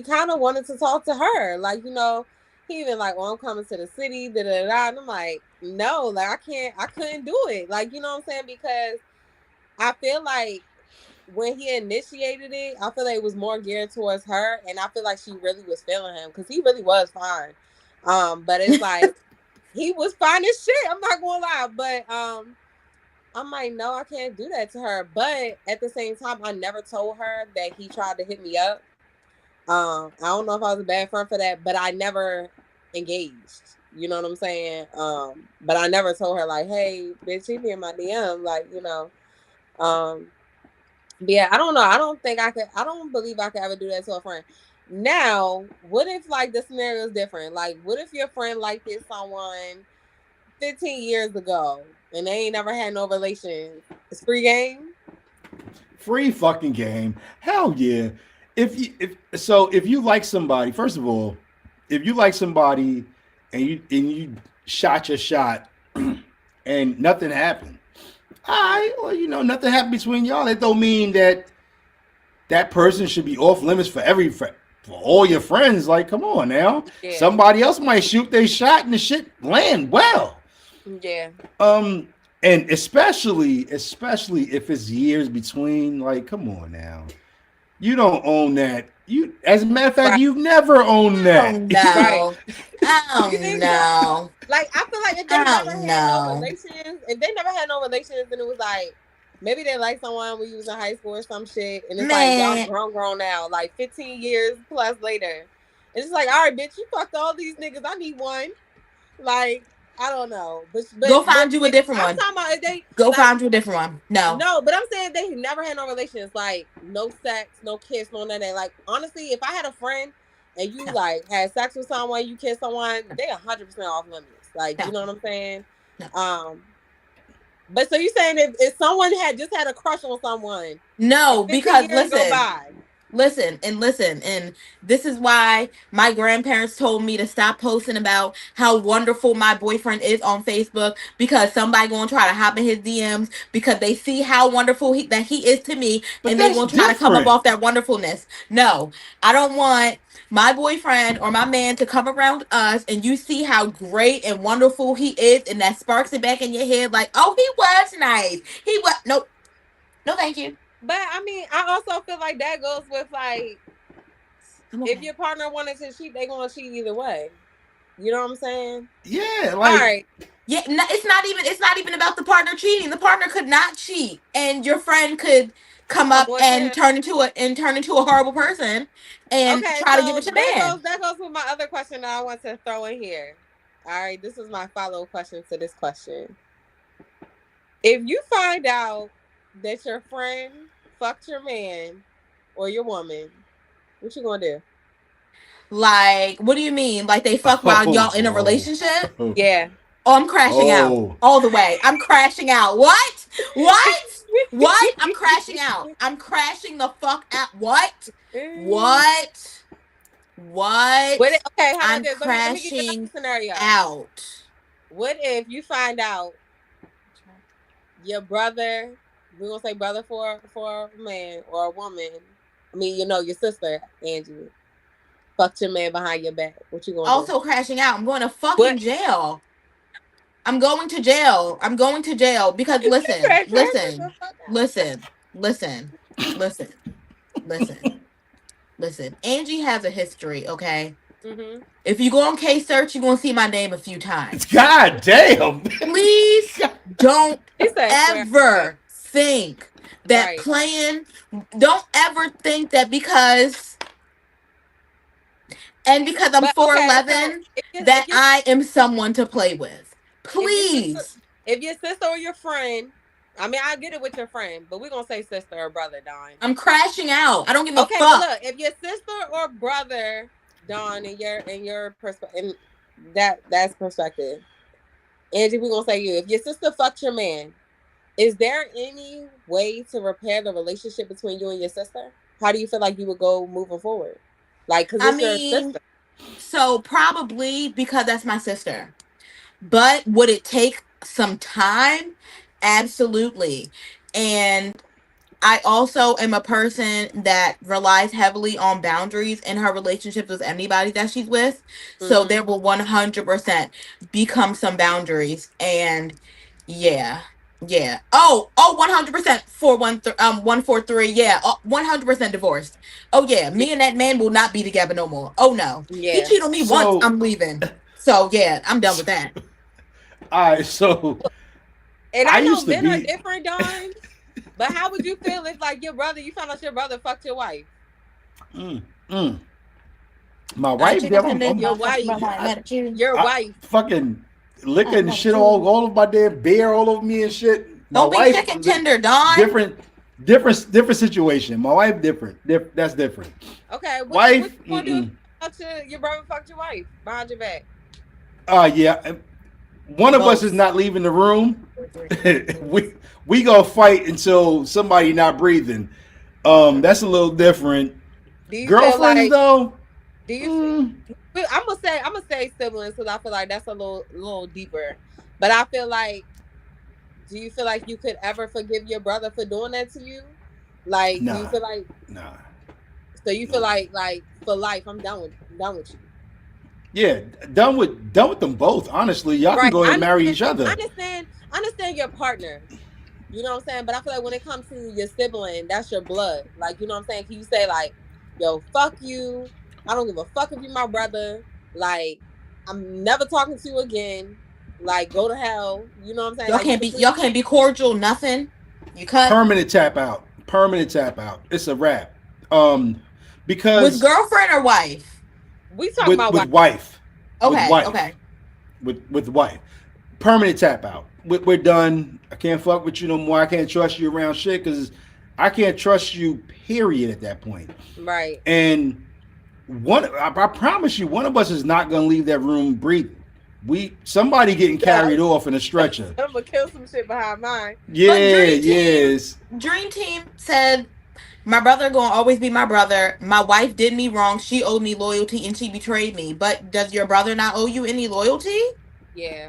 kind of wanted to talk to her. Like, he even like, oh, I'm coming to the city, da da da. And I'm like, no, like I couldn't do it. Like, you know what I'm saying? Because I feel like when he initiated it, I feel like it was more geared towards her, and I feel like she really was feeling him because he really was fine. But it's like he was fine as shit. I'm not gonna lie, but I'm like, no, I can't do that to her. But at the same time, I never told her that he tried to hit me up. I don't know if I was a bad friend for that, but I never engaged. You know what I'm saying? But I never told her like, hey, bitch, hit me in my DM, like, Um, but yeah, I don't know. I don't think I could. I don't believe I could ever do that to a friend. Now, what if like the scenario is different? Like, what if your friend liked this someone 15 years ago and they ain't never had no relations? It's free game. Free fucking game. Hell yeah. If you like somebody, first of all, if you like somebody and you shot your shot and nothing happened. All right, well, nothing happened between y'all. That don't mean that person should be off limits for all your friends. Like, come on now. Yeah. Somebody else might shoot their shot and the shit land well. Yeah. And especially if it's years between, like, come on now. You don't own that. As a matter of fact, Right. you've never owned that. Oh no. You Oh think so? no. Like, I feel like if they Oh never had no no. relations, then it was like maybe they like someone when you was in high school or some shit, and it's like y'all Man. grown now, like 15 years plus later. And it's like, all right, bitch, you fucked all these niggas. I need one. Like, I don't know, Go find you a different I'm one. talking about if they Go like find you a different one. No. no, but I'm saying they never had no relations, like no sex, no kiss, no nothing. Like honestly, if I had a friend and you No. like had sex with someone, you kiss someone, they 100% off limits. Like, No. you know what I'm saying? No. But so you saying if someone had just had a crush on someone, No, and 15 because years go listen, by. Listen and listen. And this is why my grandparents told me to stop posting about how wonderful my boyfriend is on Facebook, because somebody gonna try to hop in his DMs because they see how wonderful that he is to me, But and they that's gonna try to come up different. off that wonderfulness. No, I don't want my boyfriend or my man to come around us and you see how great and wonderful he is, and that sparks it back in your head like, oh, he was nice. He was nope. No, thank you. But I mean, I also feel like that goes with like, I'm okay. if your partner wanted to cheat, they gonna cheat either way. You know what I'm saying? Yeah, All like right. Yeah, no, it's not even about the partner cheating. The partner could not cheat, and your friend could come Come up with and him. turn into a horrible person and Okay, try to get so with your man. that goes with my other question that I want to throw in here. All right, this is my follow question to this question. If you find out that your friend fucked your man or your woman, what you gonna do? Like, what do you mean? Like they fuck while y'all in a oh, relationship? Yeah. Oh, I'm crashing out oh, all the way. I'm crashing out. What? What? What? I'm crashing out. I'm crashing the fuck out. What? What? What? Okay, how I'm about this? Let me give you another crashing scenario. out. What if you find out your brother, we're gonna say brother for a man or a woman. I mean, you know, your sister, Angie, fucked your man behind your back. What you gonna do? Also crashing out. I'm going to fucking jail. I'm going to jail. I'm going to jail because listen, listen, listen, listen, listen, listen, listen. Angie has a history, okay? Mm-hmm. If you go on case search, you're gonna see my name a few times. God damn! Please don't ever think that Right. playing. Don't ever think that because I'm 4'11", that I am someone to play with. Please. If your sister or your friend, I mean, I get it with your friend, but we're gonna say sister or brother, Don. I'm crashing out. I don't give a fuck. But look, if your sister or brother, Don, in your perspective, that's perspective. Angie, we're gonna say you. If your sister fucked your man, is there any way to repair the relationship between you and your sister? How do you feel like you would go moving forward? Like, because it's your sister. So probably because that's my sister. But would it take some time? Absolutely. And I also am a person that relies heavily on boundaries in her relationships with anybody that she's with. So there will 100% become some boundaries. And yeah. Yeah. Oh, 100% 143. Yeah. 100% divorced. Oh yeah. Me and that man will not be together no more. Oh no. Yeah. He cheated on me once. I'm leaving. So yeah, I'm done with that. All right, so and I know men are different, Dawn. But how would you feel if, like, you found out your brother fucked your wife? My wife, your wife, fucking licking shit all of my damn beer all over me and shit. Don't be chicken tender, Dawn. Different situation. My wife different. That's different. Okay, what you gonna do your brother fucked your wife behind your back? Yeah. One of us is not leaving the room. we gonna fight until somebody not breathing. That's a little different. Girlfriends though. Do you? I'm gonna say siblings because I feel like that's a little deeper. But I feel like, do you feel like you could ever forgive your brother for doing that to you? Like, do you feel like nah? So you feel like for life, I'm done with you. Yeah, done with them both. Honestly, y'all can go ahead and marry each other. I understand your partner. You know what I'm saying? But I feel like when it comes to your sibling, that's your blood. Like, you know what I'm saying? Can you say like, yo, fuck you. I don't give a fuck if you're my brother. Like, I'm never talking to you again. Like, go to hell. You know what I'm saying? Y'all can't be cordial, nothing. You cut. Permanent tap out. It's a wrap. Because with girlfriend or wife? We talking about wife. Okay. With wife. Permanent tap out. We're done. I can't fuck with you no more. I can't trust you around shit because I can't trust you, period, at that point. Right. And I promise you, one of us is not gonna leave that room breathing. Somebody getting carried off in a stretcher. I'm gonna kill some shit behind mine. Yeah, yes. Dream Team said My brother gonna always be my brother. My wife did me wrong. She owed me loyalty and she betrayed me. But does your brother not owe you any loyalty? Yeah.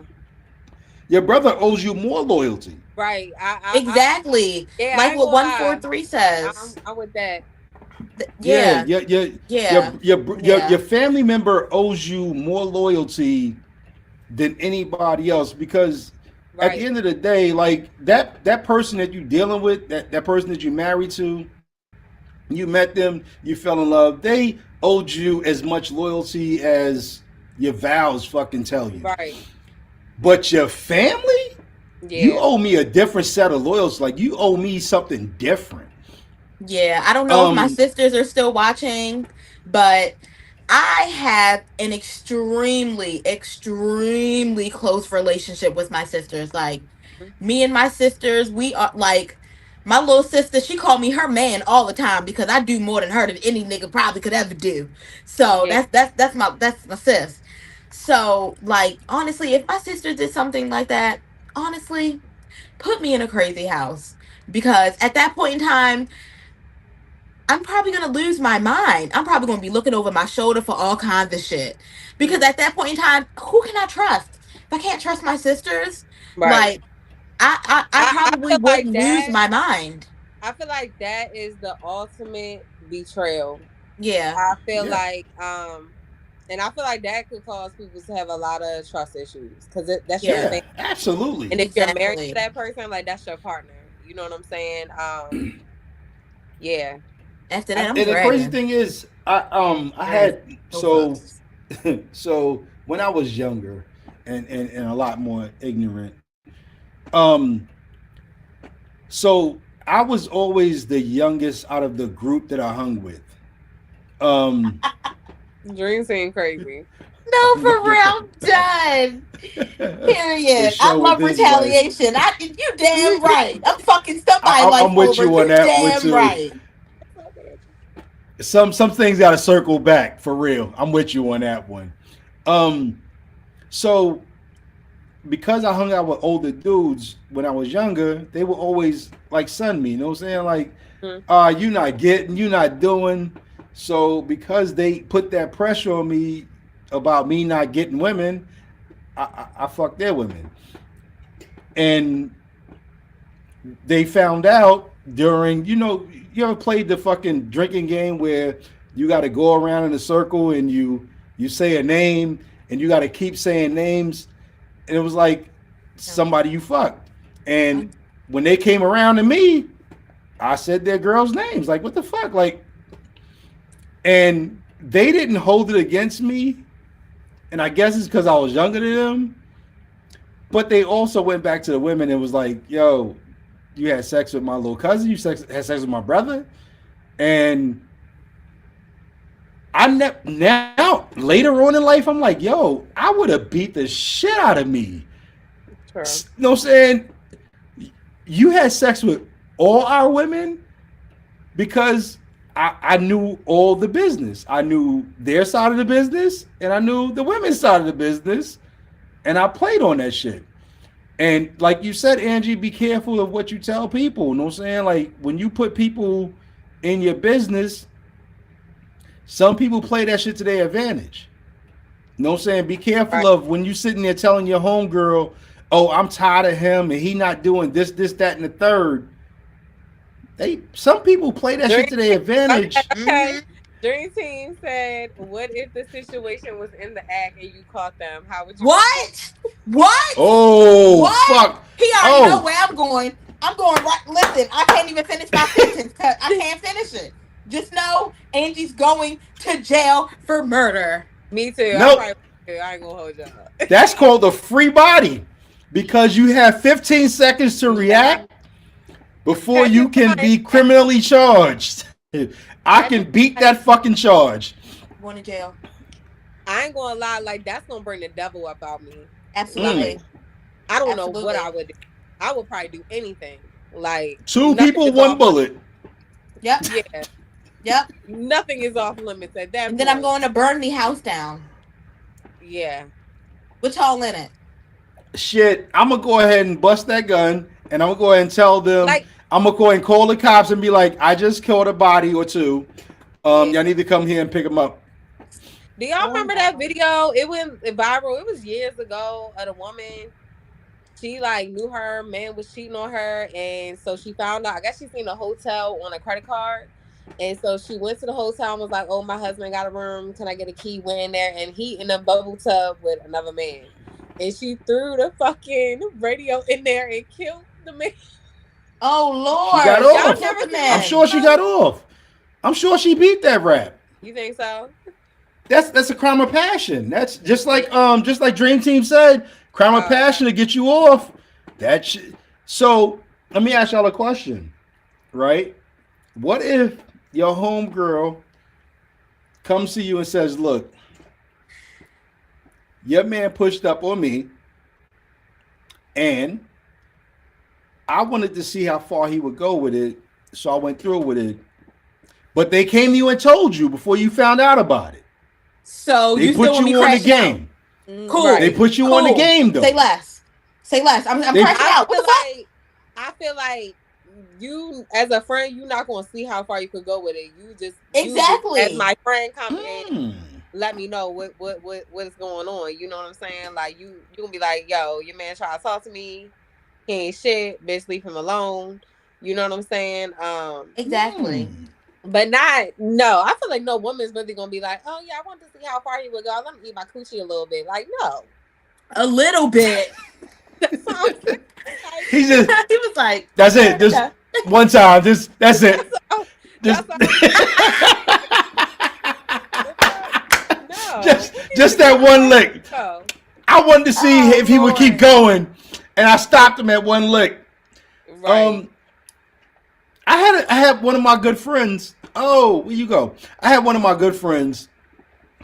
Your brother owes you more loyalty. Right. Exactly. Yeah, I Like ain't what gonna lie. 143 says. I'm with that. Yeah, Yeah. your Yeah. your Yeah. family member owes you more loyalty than anybody else because at the Right. end of the day, like that person that you're dealing with, that person that you're married to, you met them, you fell in love, they owed you as much loyalty as your vows fucking tell you. Right. But your family, you Yeah. owe me a different set of loyalty. Like you owe me something different. Yeah. I don't know if my Um, sisters are still watching, but I have an extremely, extremely close relationship with my sisters. Like me and my sisters, we are like my little sister, she called me her man all the time because I do more than her than any nigga probably could ever do. So Yeah. that's my sis. So like honestly, if my sister did something like that, honestly, put me in a crazy house. Because at that point in time, I'm probably gonna lose my mind. I'm probably gonna be looking over my shoulder for all kinds of shit. Because Mhm. at that point in time, who can I trust? If I can't trust my sisters, Right. like I I probably feel would like lose that. my mind. I feel like that is the ultimate betrayal. Yeah. I feel yeah, like and I feel like that could cause people to have a lot of trust issues because that's your Yeah. yeah, thing. And absolutely. if you're married to Exactly. that person, like that's your partner. You know what I'm saying? Yeah. After I that, I'm And the crazy dragging. thing is, I Dragging had both of us. so when I was younger and a lot more ignorant, um, so I was always the youngest out of the group that I hung with. Um, Dream seem crazy. No, for real, I'm done. the Period. I show with love this life. retaliation. You damn right. I'm fucking somebody life I'm with over. you on You that one damn too. right. Some things got to circle back for real. I'm with you on that one. Um, so because I hung out with older dudes when I was younger, they would always like sun me. You know what I'm saying? Like, Mhm. you not getting, you not doing. So because they put that pressure on me about me not getting women, I fucked their women, and they found out during, you ever played the fucking drinking game where you got to go around in a circle and you say a name and you got to keep saying names, and it was like somebody you fucked, and when they came around to me, I said their girls' names. Like, what the fuck? Like, and they didn't hold it against me, and I guess it's because I was younger than them. But they also went back to the women and was like, "Yo, you had sex with my little cousin. Had sex with my brother." And now later on in life, I'm like, "Yo, I would have beat the shit out of me." True. You know what I'm saying? You had sex with all our women because I knew all the business. I knew their side of the business and I knew the women's side of the business. And I played on that shit. And like you said, Angie, be careful of what you tell people. You know what I'm saying? Like when you put people in your business, some people play that shit to their advantage. You know what I'm saying? Be careful Right. of when you sitting there telling your homegirl, oh, I'm tired of him and he not doing this, that, and the third. Some people play that Dream shit to their Okay, advantage. okay. Mm-hmm. Dream Team said, "What if the situation was in the act and you caught them? How would you respond?" What? What? Oh What? fuck. He already know Oh, where I'm going. I'm going right. Listen, I can't even finish my sentence because I can't finish it. Just know Angie's going to jail for murder. Me too. I nope. probably I ain't gonna hold y'all. That's called a free body because you have 15 seconds to react before Catch you your can fine. be criminally charged. I Catch your can beat fine. that fucking charge. Going to jail. I ain't gonna lie. Like that's gonna bring the devil up out me. Absolutely. Like I don't know what Absolutely. I would do. I would probably do anything. Like Two nothing people, is one off. bullet. Yep. Yeah, Yep. nothing is off limits at that And point. then I'm going to burn the house down. Yeah. With y'all in it. Shit, I'm gonna go ahead and bust that gun, and I'm gonna go ahead and tell them Like I'm gonna go and call the cops and be like, I just killed a body or two. Y'all need to come here and pick them up. Do y'all Oh remember that no. video? It went viral. It was years ago of the woman. She like knew her man was cheating on her, and so she found out. I guess she seen a hotel on a credit card, and so she went to the hotel and was like, "Oh, my husband got a room. Can I get a key?" Went in there, and he in a bubble tub with another man, and she threw the fucking radio in there and killed the man. Oh She got Lord, she Y'all off. killed never the seen that I'm man. sure she got video? off. I'm sure she beat that rap. You think so? That's a crime of passion. That's just like Dream Team said, crime of Oh, okay. passion to get you off. That shit. So let me ask y'all a question, right? What if your homegirl comes to you and says, "Look, your man pushed up on me, and I wanted to see how far he would go with it, so I went through with it. But they came to you and told you before you found out about it. So They you still put want me you on the crashing out? game. Cool. They Right. put you on the Cool. game, Say though. less. Say less. I'm They crashing I out. What feel the fuck? like I feel like you as a friend, you're not gonna see how far you could go with it. You just as Exactly. my friend come in, Hmm. let me know what is going on. You know what I'm saying? Like you gonna be like, yo, your man try to talk to me. He ain't shit, bitch, leave him alone. You know what I'm saying? Exactly. But not no. I feel like no woman's really gonna be like, oh yeah, I want to see how far he would go. Let me eat my coochie a little bit. Like no, A little bit. that's what I'm saying. Like, He just, He was like, that's okay, it. Just okay. one time. Just, that's it. that's all, Just, that's all. The fuck? No, just, what you just think that how one far you lick. would go? I wanted to see Oh if he would keep Lord. going, and I stopped him at one lick. Right. Um, I had one of my good friends. Oh, where you go? I had one of my good friends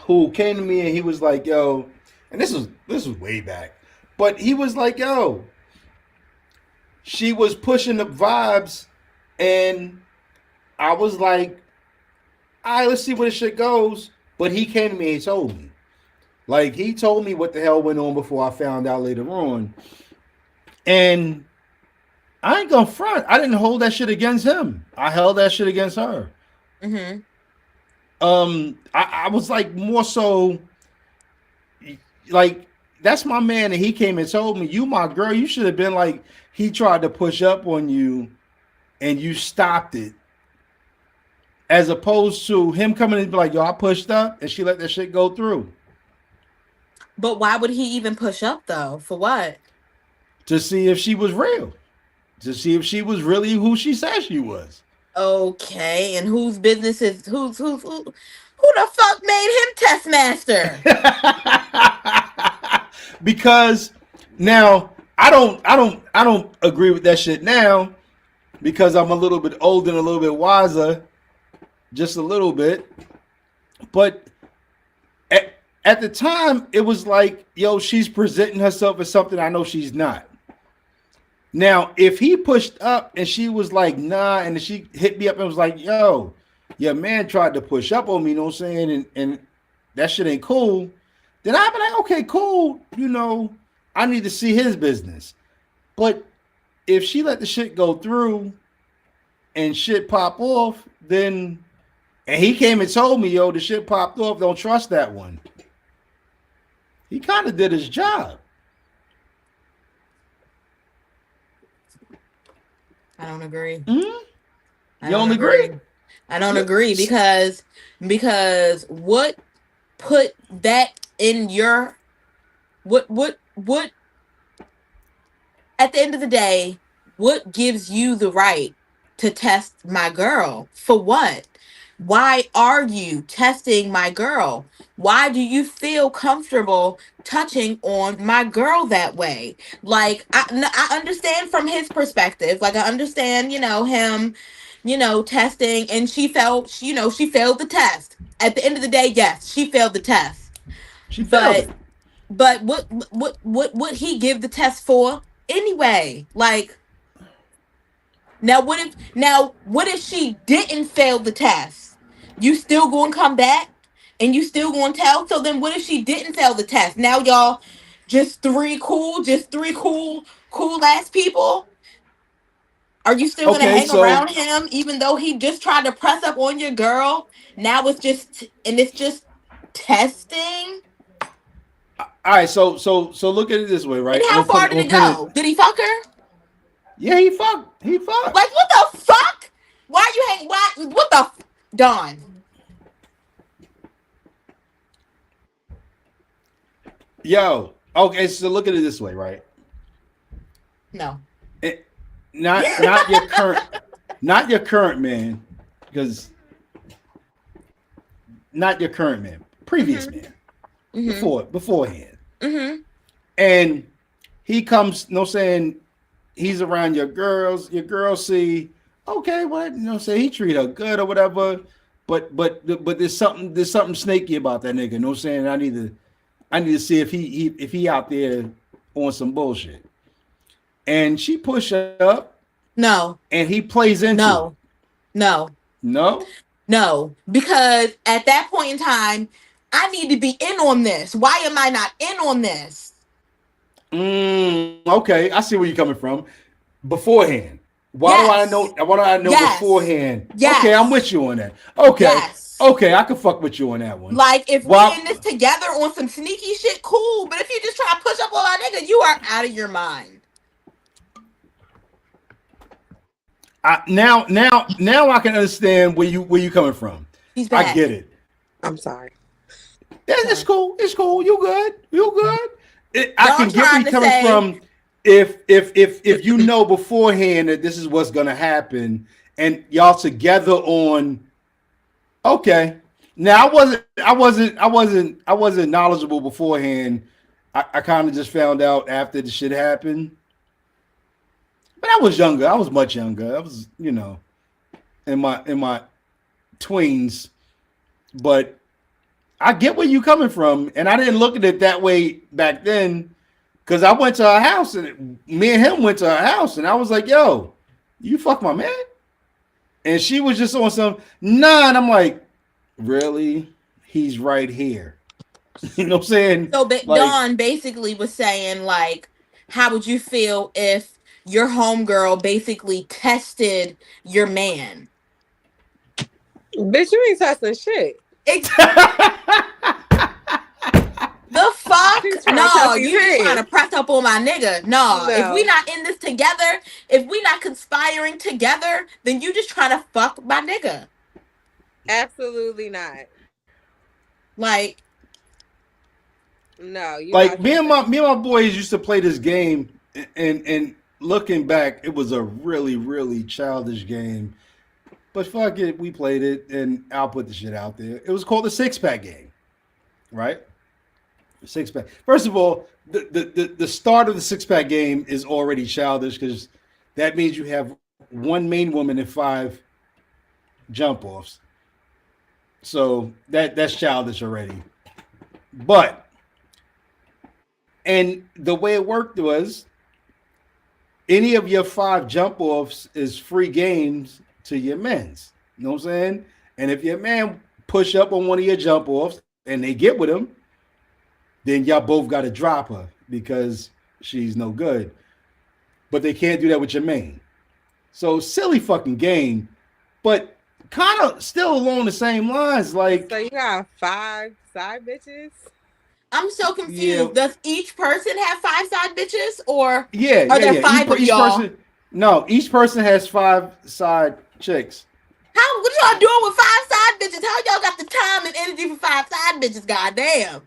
who came to me and he was like, "Yo," and this was way back, but he was like, "Yo," she was pushing the vibes, and I was like, "All right, let's see where this shit goes." But he came to me and told me, like, he told me what the hell went on before I found out later on, and I ain't gonna front. I didn't hold that shit against him. I held that shit against her. Mm-hmm. I was like more so like that's my man, and he came and told me, "You my girl. You should have been like he tried to push up on you, and you stopped it." As opposed to him coming and be like, "Yo, I pushed up," and she let that shit go through But why would he even push up though? For what? to see if she was real, to see if she was really who she said she was. Okay, and whose business is who the fuck made him test master? Because now I don't agree with that shit now because I'm a little bit older and a little bit wiser, just a little bit. But at the time, it was like, yo, she's presenting herself as something I know she's not. Now, if he pushed up and she was like, nah, and she hit me up and was like, yo, your man tried to push up on me, you know what I'm saying? And that shit ain't cool. Then I'd be like, okay, cool. I need to see his business. But if she let the shit go through and shit pop off, then and he came and told me, yo, the shit popped off. Don't trust that one. He kind of did his job. I don't agree. Mm-hmm. I You don't don't agree? agree. I don't agree because what put that in your what at the end of the day, what gives you the right to test my girl? For what? Why are you testing my girl? Why do you feel comfortable touching on my girl that way? Like, I understand from his perspective. Like, I understand, him, testing, and she failed the test. At the end of the day, yes, she failed the test. She failed But it. but what would he give the test for anyway? Like, now what if she didn't fail the test? You still gonna come back and you still gonna tell? So then what if she didn't fail the test? Now y'all just three cool ass people? Are you still gonna Okay, hang so around him even though he just tried to press up on your girl? Now it's just testing. all right, so look at it this way, And right? how far did it go? Did he fuck her? Yeah, he fucked. Like what the fuck? Why are you hang? Why? What the? Dawn? Yo, okay, so look at it this way, right? No. It, not your current, not your current man, because not your current man, previous man, beforehand, and he comes, no saying he's around your girls. Your girls see, okay, what say he treat her good or whatever, but there's something snaky about that nigga. No saying I need to see if he out there on some bullshit. And she push up. No. And he plays into no. it. No. No? No. Because at that point in time, I need to be in on this. Why am I not in on this? Okay, I see where you're coming from. Beforehand. Why do I know Yes. beforehand? Yes. Okay, I'm with you on that. Okay. Yes. Okay, I can fuck with you on that one. Like, if we in this together on some sneaky shit, cool. But if you just try to push up on our nigga, you are out of your mind. Now I can understand where you coming from. He's back. I get it. I'm sorry. It's cool. It's cool. You good. I can get where you coming from if you know beforehand that this is what's gonna happen and y'all together on. Okay. Now I wasn't knowledgeable beforehand. I kind of just found out after the shit happened. But I was younger. I was much younger. I was, in my tweens. But I get where you coming from, and I didn't look at it that way back then, because I went to her house, and me and him went to her house, and I was like, "Yo, you fuck my man," and she was just on some nah, and I'm like, "Really? He's right here." You know what I'm saying? So Dawn basically was saying, like, how would you feel if your homegirl basically tested your man? Bitch, you ain't testing shit. The fuck? No, you trying to press up on my nigga. No, if we not in this together, if we not conspiring together, then you just trying to fuck my nigga. Absolutely not. Like, no, you like me and my boys used to play this game, and looking back, it was a really, really childish game. But fuck it, we played it, and I'll put the shit out there. It was called the six-pack game, right? The six-pack. First of all, the start of the six-pack game is already childish because that means you have one main woman and 5 jump-offs. So that's childish already. But and the way it worked was any of your 5 jump-offs is free games to your men's. You know what I'm saying? And if your man push up on one of your jump-offs and they get with him, then y'all both got to drop her because she's no good. But they can't do that with your main. So silly fucking game, but kind of still along the same lines. Like, so you got 5 side bitches? I'm so confused. Yeah. Does each person have 5 side bitches, or are there 5 of y'all? Person, no, each person has 5 side chicks. What are y'all doing with 5 side bitches? How y'all got the time and energy for 5 side bitches? Goddamn.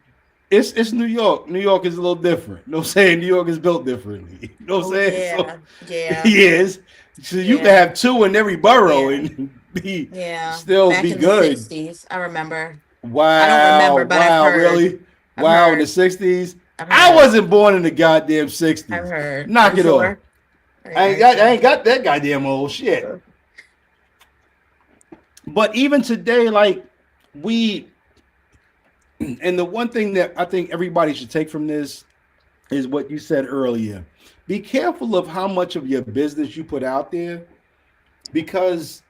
It's New York. New York is a little different. You know what I'm saying? New York is built differently. You know what I'm saying? Yeah. Yes. So you can have 2 in every borough and be still back be in good. The 60s, I remember. Wow. I don't remember, but I've heard. Really? Wow, in the 60s? I wasn't born in the goddamn 60s. I've heard. Knock it off. I ain't got that goddamn old shit. But even today, like, and the one thing that I think everybody should take from this is what you said earlier. Be careful of how much of your business you put out there, because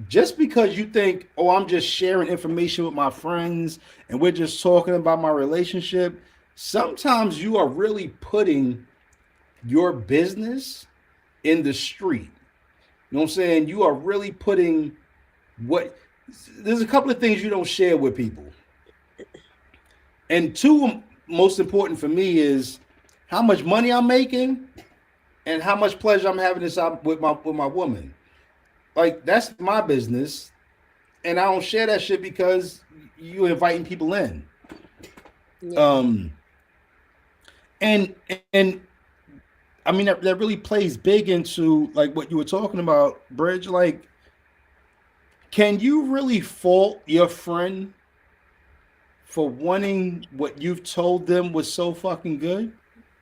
just because you think, oh, I'm just sharing information with my friends and we're just talking about my relationship, sometimes you are really putting your business in the street. You know what I'm saying? You are really putting what there's a couple of things you don't share with people. And two most important for me is how much money I'm making and how much pleasure I'm having this with my woman. Like that's my business. And I don't share that shit because you inviting people in. Yeah. And I mean that really plays big into like what you were talking about, Bridge. Like, can you really fault your friend for wanting what you've told them was so fucking good?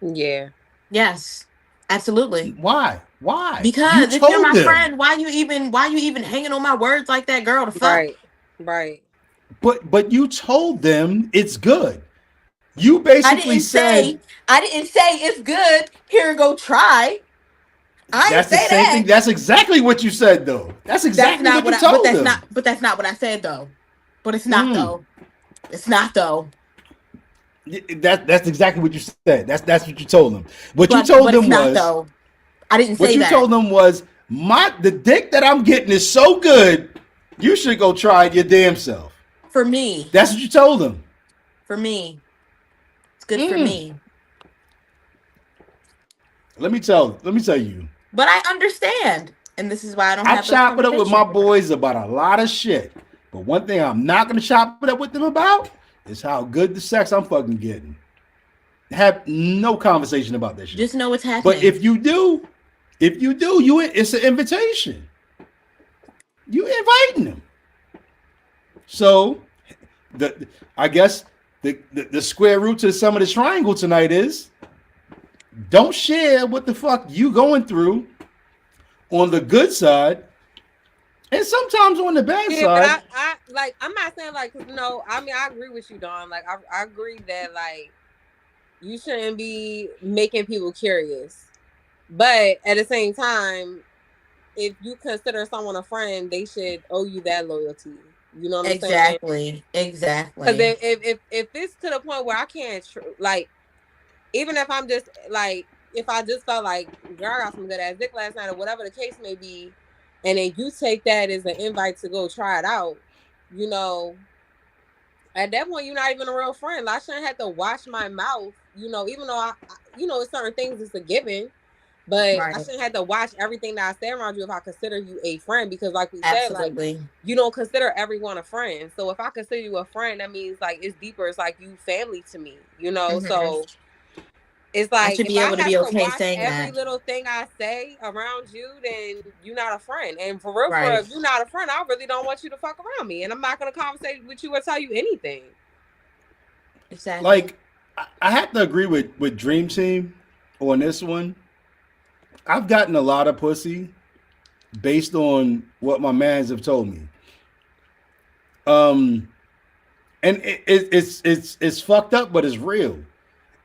Yeah. Yes, absolutely. Why? Why? Because you if you're told my them. friend, why you even hanging on my words like that, girl? The fuck? Right. But you told them it's good. You basically said I didn't say it's good. Here, go try. I didn't that's the say same that. thing. That's exactly what you said, though. That's exactly That's not what you what I. told them. But that's not what I said though. But it's not though. It's not though. That's exactly what you said. That's what you told them. What you told them was though. I didn't say what you that. told them was the dick that I'm getting is so good. You should go try it your damn self. For me. That's what you told them. For me. It's good for me. Let me tell you. But I understand. And this is why I don't I chop it up with my boys about a lot of shit. But one thing I'm not gonna chop it up with them about is how good the sex I'm fucking getting. Have no conversation about that shit. Just know what's happening. But if you do, it's an invitation. You inviting them. So I guess the square root to some of the triangle tonight is don't share what the fuck you going through on the good side, and sometimes on the bad side. But I'm not saying like, no, I mean, I agree with you, Dawn. Like, I agree that like you shouldn't be making people curious, but at the same time, if you consider someone a friend, they should owe you that loyalty. You know what I'm saying? Exactly. Because if it's to the point where I can't like, even if I'm just like, if I just felt like, girl, I got some good ass dick last night or whatever the case may be, and then you take that as an invite to go try it out, you know, at that point, you're not even a real friend. I shouldn't have to watch my mouth, you know, even though I you know, certain things it's a given, but I shouldn't have to watch everything that I say around you if I consider you a friend, because like we said, like, you don't consider everyone a friend. So if I consider you a friend, that means like it's deeper. It's like you family to me, you know? So it's like, I should be able to be okay saying every little thing I say around you, then you're not a friend. And for real, if you're not a friend, I really don't want you to fuck around me. And I'm not going to conversate with you or tell you anything. Exactly. Like, I have to agree with Dream Team on this one. I've gotten a lot of pussy based on what my mans have told me. And it's fucked up, but it's real.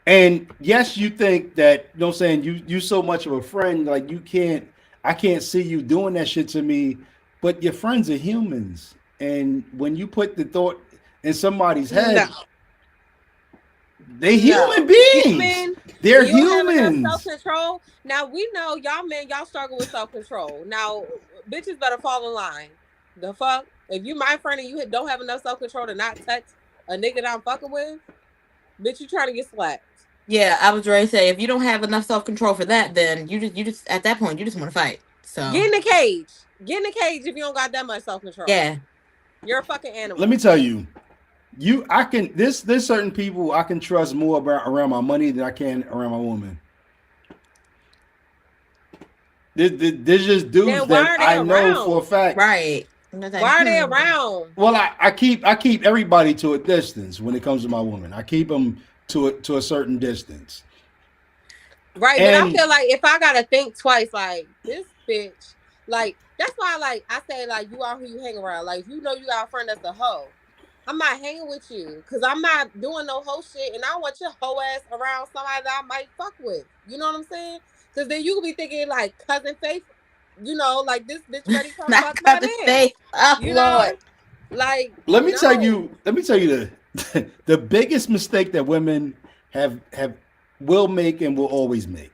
And yes, you think that, you know what I'm saying, you so much of a friend, like I can't see you doing that shit to me, but your friends are humans. And when you put the thought in somebody's head, they human beings. They're humans. Self-control. Now we know y'all men, y'all struggle with self-control. Now bitches better fall in line. The fuck? If you my friend and you don't have enough self-control to not touch a nigga that I'm fucking with, bitch, you trying to get slapped. Yeah, I was ready to say, if you don't have enough self-control for that, then you just at that point you just want to fight. So get in the cage. Get in the cage if you don't got that much self-control. Yeah. You're a fucking animal. Let me tell you, there's certain people I can trust more around my money than I can around my woman. There's just dudes that I know for a fact. Right. Why are they around? Well, I keep everybody to a distance when it comes to my woman. I keep them to a certain distance. Right, but I feel like if I gotta think twice, like this bitch, like that's why, like I say, like you are who you hang around. Like if you know you got a friend that's a hoe, I'm not hanging with you because I'm not doing no hoe shit, and I don't want your hoe ass around somebody that I might fuck with. You know what I'm saying? Because then you could be thinking like cousin Faith, you know, like this bitch ready to come fuck my man. Oh, you Lord. Know, like let me tell you the biggest mistake that women will make and will always make.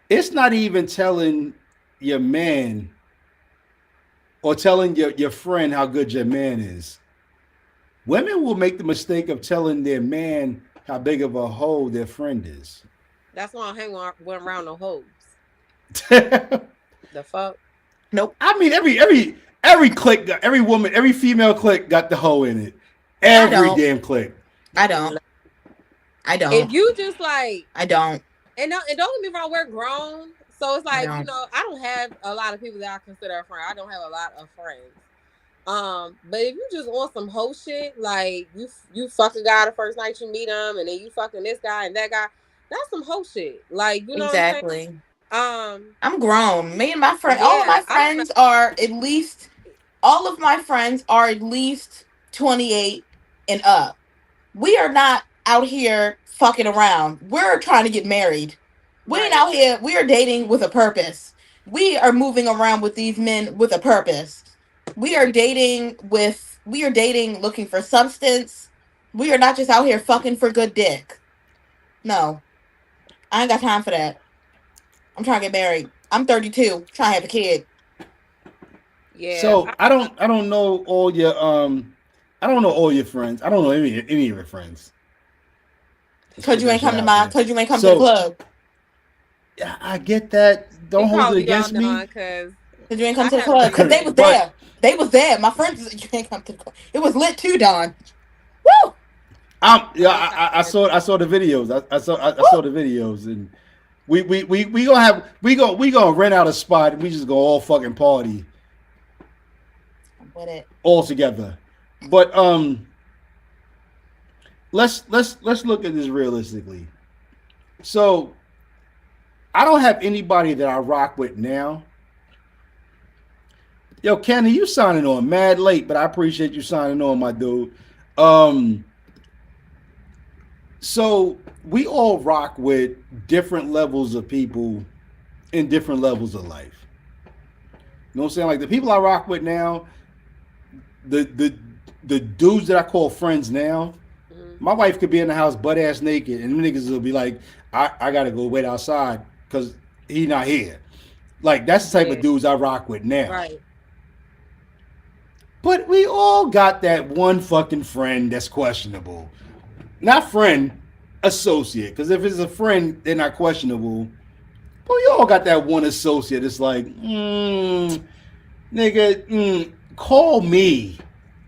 It's not even telling your man or telling your friend how good your man is, women will make the mistake of telling their man how big of a hoe their friend is. That's why I hang around no hoes. I The fuck? Nope. mean, every clique, every woman, every female clique got the hoe in it. Every don't. damn clique. I don't. If you just like, I don't. and don't get me wrong, we're grown, so it's like, No. you know, I don't have a lot of people that I consider a friend. I don't have a lot of friends. But if you just want some hoe shit, like you fuck a guy the first night you meet him, and then you fucking this guy and that guy, that's some hoe shit. Like, you know Exactly. what I'm saying? I'm grown. Me and my friend, Yeah, all of my friends are at least 28 and up. We are not out here fucking around. We're trying to get married. We ain't out here. We are dating with a purpose. We are moving around with these men with a purpose. We are dating looking for substance. We are not just out here fucking for good dick. No. I ain't got time for that. I'm trying to get married. I'm 32, trying to have a kid. Yeah. So I don't know all your I don't know all your friends. I don't know any of your friends. Cause you ain't come to the club. Yeah, I get that. Don't hold it against me. Cause you ain't come to the club. Cause they was there. They was there. My friends, you ain't come to the club. It was lit too, Don. Woo! I saw the videos. I saw the videos, and we gonna rent out a spot and we just go all fucking party. With it. All together. But let's look at this realistically. So I don't have anybody that I rock with now. Yo, Kenny, you signing on mad late, but I appreciate you signing on, my dude. So we all rock with different levels of people in different levels of life. You know what I'm saying? Like the people I rock with now, the dudes that I call friends now, my wife could be in the house butt ass naked, and niggas will be like, I gotta go wait outside because he not here. Like that's the type of dudes I rock with now. Right. But we all got that one fucking friend that's questionable. Not friend, associate. Because if it's a friend, they're not questionable. But we all got that one associate that's like, nigga, call me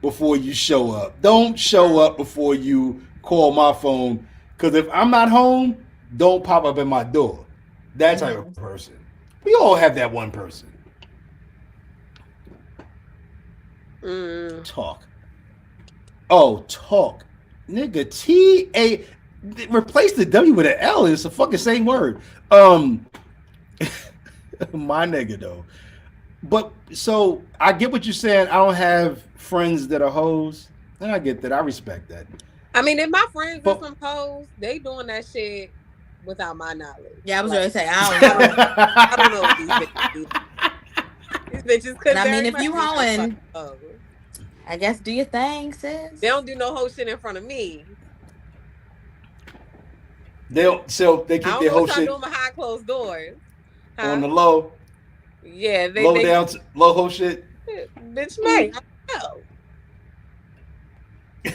before you show up. Don't show up before you call my phone. Because if I'm not home, don't pop up at my door. That type of person. We all have that one person. Talk. Oh, talk. Nigga, T-A. Replace the W with an L. It's a fucking same word. My nigga, though. But, so, I get what you're saying. I don't have friends that are hoes. And I get that. I respect that. I mean, if my friends are some hoes, they doing that shit without my knowledge. Yeah, I was going to say, I don't know what these bitches do. These bitches could. I mean, if you hoeing, I guess do your thing, sis. They don't do no whole shit in front of me. They don't. So they keep their whole shit doing behind closed doors. On the low. Yeah, low whole shit. Bitch, mate. I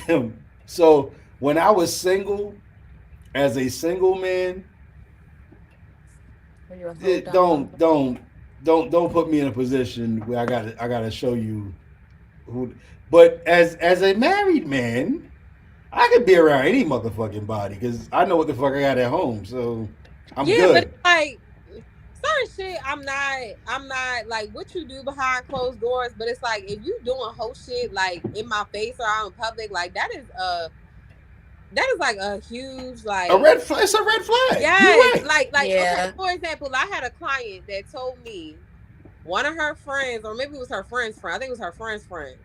know. So when I was single, as a single man, don't put me in a position where I gotta show you who. But as a married man, I could be around any motherfucking body because I know what the fuck I got at home, so I'm good. Yeah, but like certain shit, I'm not like what you do behind closed doors. But it's like if you doing whole shit like in my face or out in public, like that is like a huge like a red flag. It's a red flag. Yeah, right. like okay, for example, I had a client that told me one of her friends, or maybe it was her friend's friend. I think it was her friend's friend.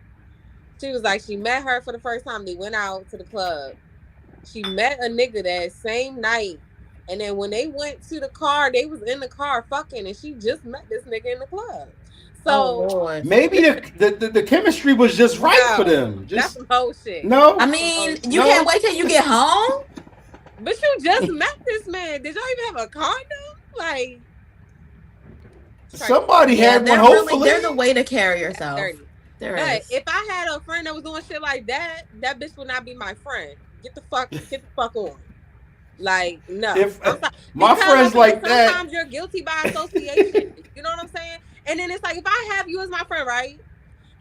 She was like, she met her for the first time. They went out to the club. She met a nigga that same night. And then when they went to the car, they was in the car fucking, and she just met this nigga in the club. So maybe the chemistry was just right for them. That's some whole shit. No, I mean, you can't wait till you get home. But you just met this man. Did y'all even have a condom? Like, Somebody Yeah, had one. there Hopefully, there's a way to carry yourself. dirty. There But is. if I had a friend that was doing shit like that, that bitch would not be my friend. Get the fuck on. Like, no. if I'm sorry. my Because I friends feel like like that, sometimes you're guilty by association. You know what I'm saying? And then it's like, if I have you as my friend, right?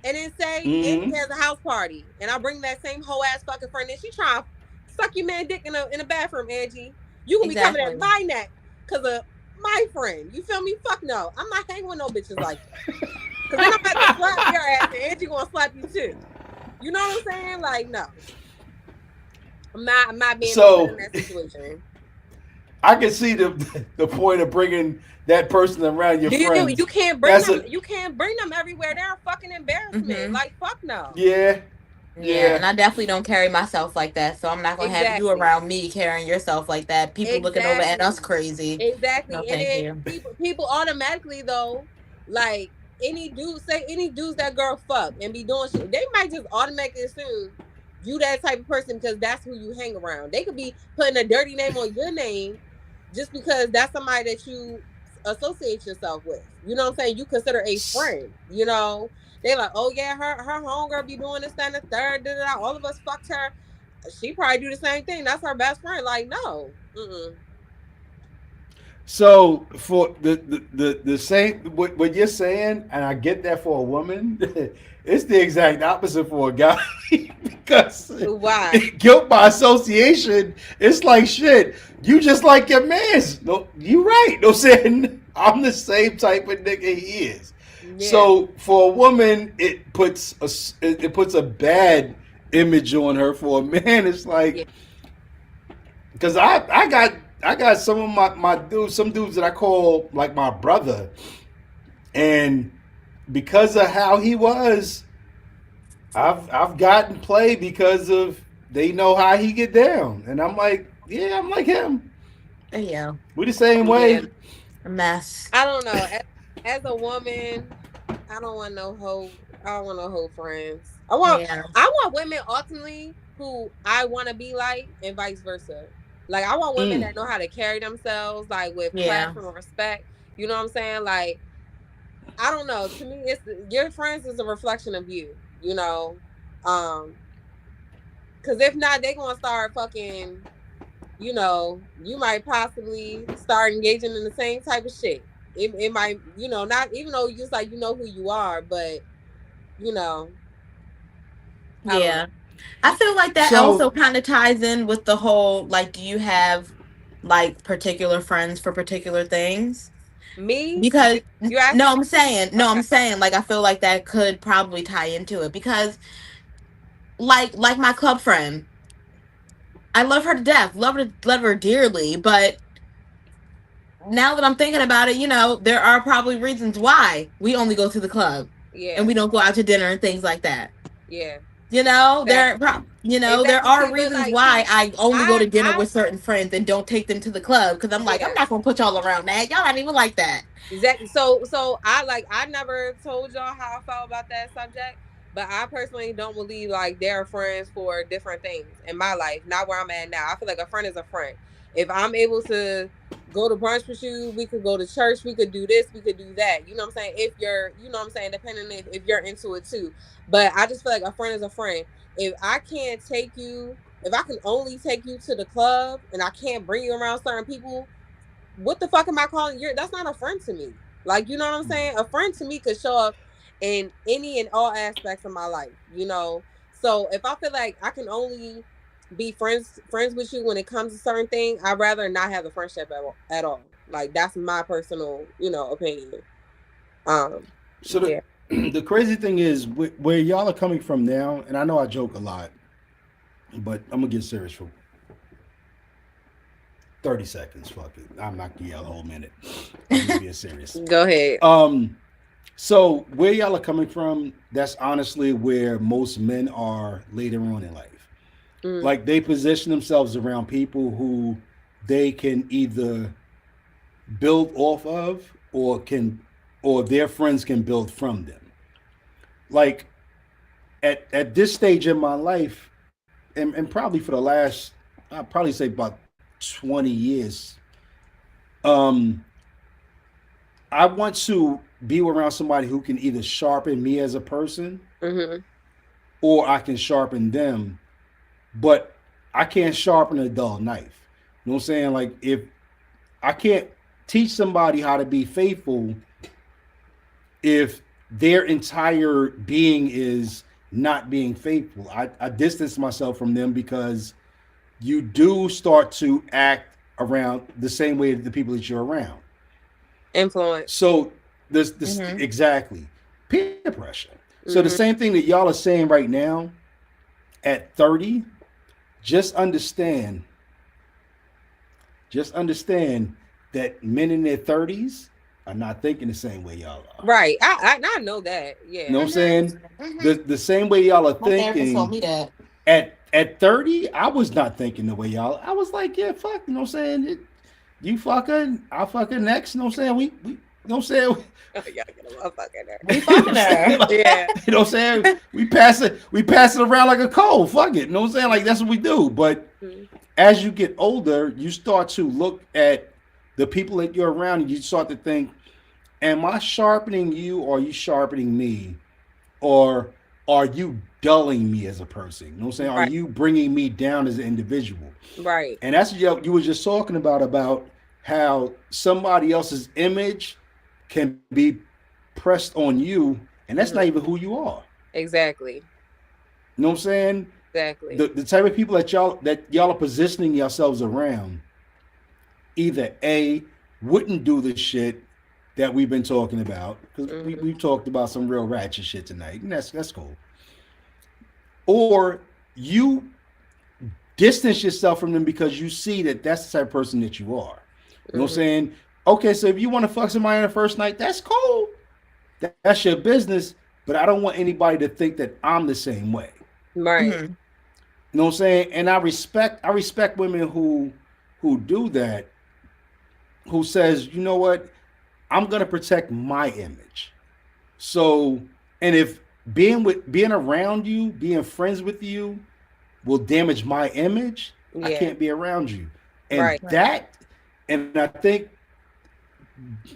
And then say Angie has a house party, and I bring that same whole ass fucking friend, and she trying to suck your man dick in a bathroom, Angie. You gonna be coming at my neck because of my friend. You feel me? Fuck no. I'm not hanging with no bitches like that. Because then I'm about to slap your ass, and Angie gonna slap you too. You know what I'm saying? Like, no. I'm not being in that situation. I can see the point of bringing that person around your friends. You can't bring them. You can't bring them everywhere. They're a fucking embarrassment. Mm-hmm. Like, fuck no. Yeah. Yeah, and I definitely don't carry myself like that, so I'm not gonna have you around me carrying yourself like that. People looking over at us crazy. Exactly. No, and then people automatically though, like any dudes that girl fuck and be doing shit, they might just automatically assume you that type of person because that's who you hang around. They could be putting a dirty name on your name just because that's somebody that you associate yourself with. You know what I'm saying? You consider a friend, you know. They like, oh yeah, her homegirl be doing this, that, and the third. All of us fucked her. She probably do the same thing. That's her best friend. Like, no. Mm-mm. So for the same what you're saying, and I get that for a woman, it's the exact opposite for a guy because why? Guilt by association, it's like shit. You just like your man's. No, you right. No saying I'm the same type of nigga he is. Yeah. So for a woman, it puts a bad image on her. For a man, it's like because I got some of my dudes, some dudes that I call like my brother, and because of how he was, I've gotten play because of they know how he get down, and I'm like, yeah, I'm like him. Yeah, we the same way. A mess. I don't know. As a woman, I don't want no hoe. I don't want no hoe friends. I want women ultimately who I want to be like, and vice versa. Like I want women that know how to carry themselves, like with class and respect. You know what I'm saying? Like I don't know. To me, it's your friends is a reflection of you. You know, because if not, they gonna start fucking. You know, you might possibly start engaging in the same type of shit. It might, you know, not even though you just like you know who you are, but you know. Yeah. I feel like that also kind of ties in with the whole like, do you have like particular friends for particular things? Me? Because I'm saying like I feel like that could probably tie into it because like my club friend, I love her to death, love her dearly, but now that I'm thinking about it, you know, there are probably reasons why we only go to the club. Yeah. And we don't go out to dinner and things like that. Yeah. You know, there are reasons why I only go to dinner with certain friends and don't take them to the club because I'm like, I'm not gonna put y'all around that. Y'all not even like that. Exactly. So I never told y'all how I felt about that subject, but I personally don't believe like they're friends for different things in my life, not where I'm at now. I feel like a friend is a friend. If I'm able to go to brunch with you, we could go to church, we could do this, we could do that. You know what I'm saying? If you're, you know what I'm saying, depending if you're into it too. But I just feel like a friend is a friend. If I can only take you to the club and I can't bring you around certain people, what the fuck am I calling you? That's not a friend to me. Like, you know what I'm saying? A friend to me could show up in any and all aspects of my life, you know? So if I feel like I can only be friends with you when it comes to certain things, I'd rather not have a friendship at all. Like that's my personal, you know, opinion. So the crazy thing is where y'all are coming from now, and I know I joke a lot, but I'm gonna get serious for 30 seconds. Fuck it. I'm not gonna yell a whole minute. I'm gonna be serious. Go ahead. So where y'all are coming from, that's honestly where most men are later on in life. Like they position themselves around people who they can either build off of or their friends can build from them. Like at this stage in my life, and probably for the last, I'd probably say about 20 years, I want to be around somebody who can either sharpen me as a person Mm-hmm. or I can sharpen them, but I can't sharpen a dull knife. You know what I'm saying? Like if I can't teach somebody how to be faithful if their entire being is not being faithful. I distance myself from them because you do start to act around the same way that the people that you're around. Influence. So this Mhm. exactly peer pressure. So the Mhm. same thing that y'all are saying right now at 30, just understand, just understand that men in their 30s are not thinking the same way y'all are. Right. I know that. You know Yeah. what I'm saying? Mhm. The same way y'all are My therapist told thinking me that. at 30, I was not thinking the way y'all. I was like, yeah, fuck, you know what I'm saying? You fucking, I fucking next, you know what I'm saying? We you know what I'm saying? Y'all get a motherfucker there. We fucking her. Like, Yeah. you know what I'm saying? We pass it around like a cold. Fuck it. You know what I'm saying? Like that's what we do. But Mhm. as you get older, you start to look at the people that you're around and you start to think, am I sharpening you or are you sharpening me? Or are you dulling me as a person? You know what I'm saying? Are Right. you bringing me down as an individual? Right. And that's what you were just talking about how somebody else's image can be pressed on you, and that's Mhm. not even who you are. Exactly. You know what I'm saying? Exactly. The type of people that y'all are positioning yourselves around, either A, wouldn't do the shit that we've been talking about, because Mhm. we've talked about some real ratchet shit tonight, and that's cool. Or you distance yourself from them because you see that that's the type of person that you are. You know what I'm Mhm. saying? Okay, so if you want to fuck somebody on the first night, that's cool. That's your business. But I don't want anybody to think that I'm the same way. Right. Mhm. You know what I'm saying? And I respect women who do that, who says, you know what, I'm gonna protect my image. So, and if being around you, being friends with you will damage my image, I Yeah. can't be around you. And Right. Right. that, and I think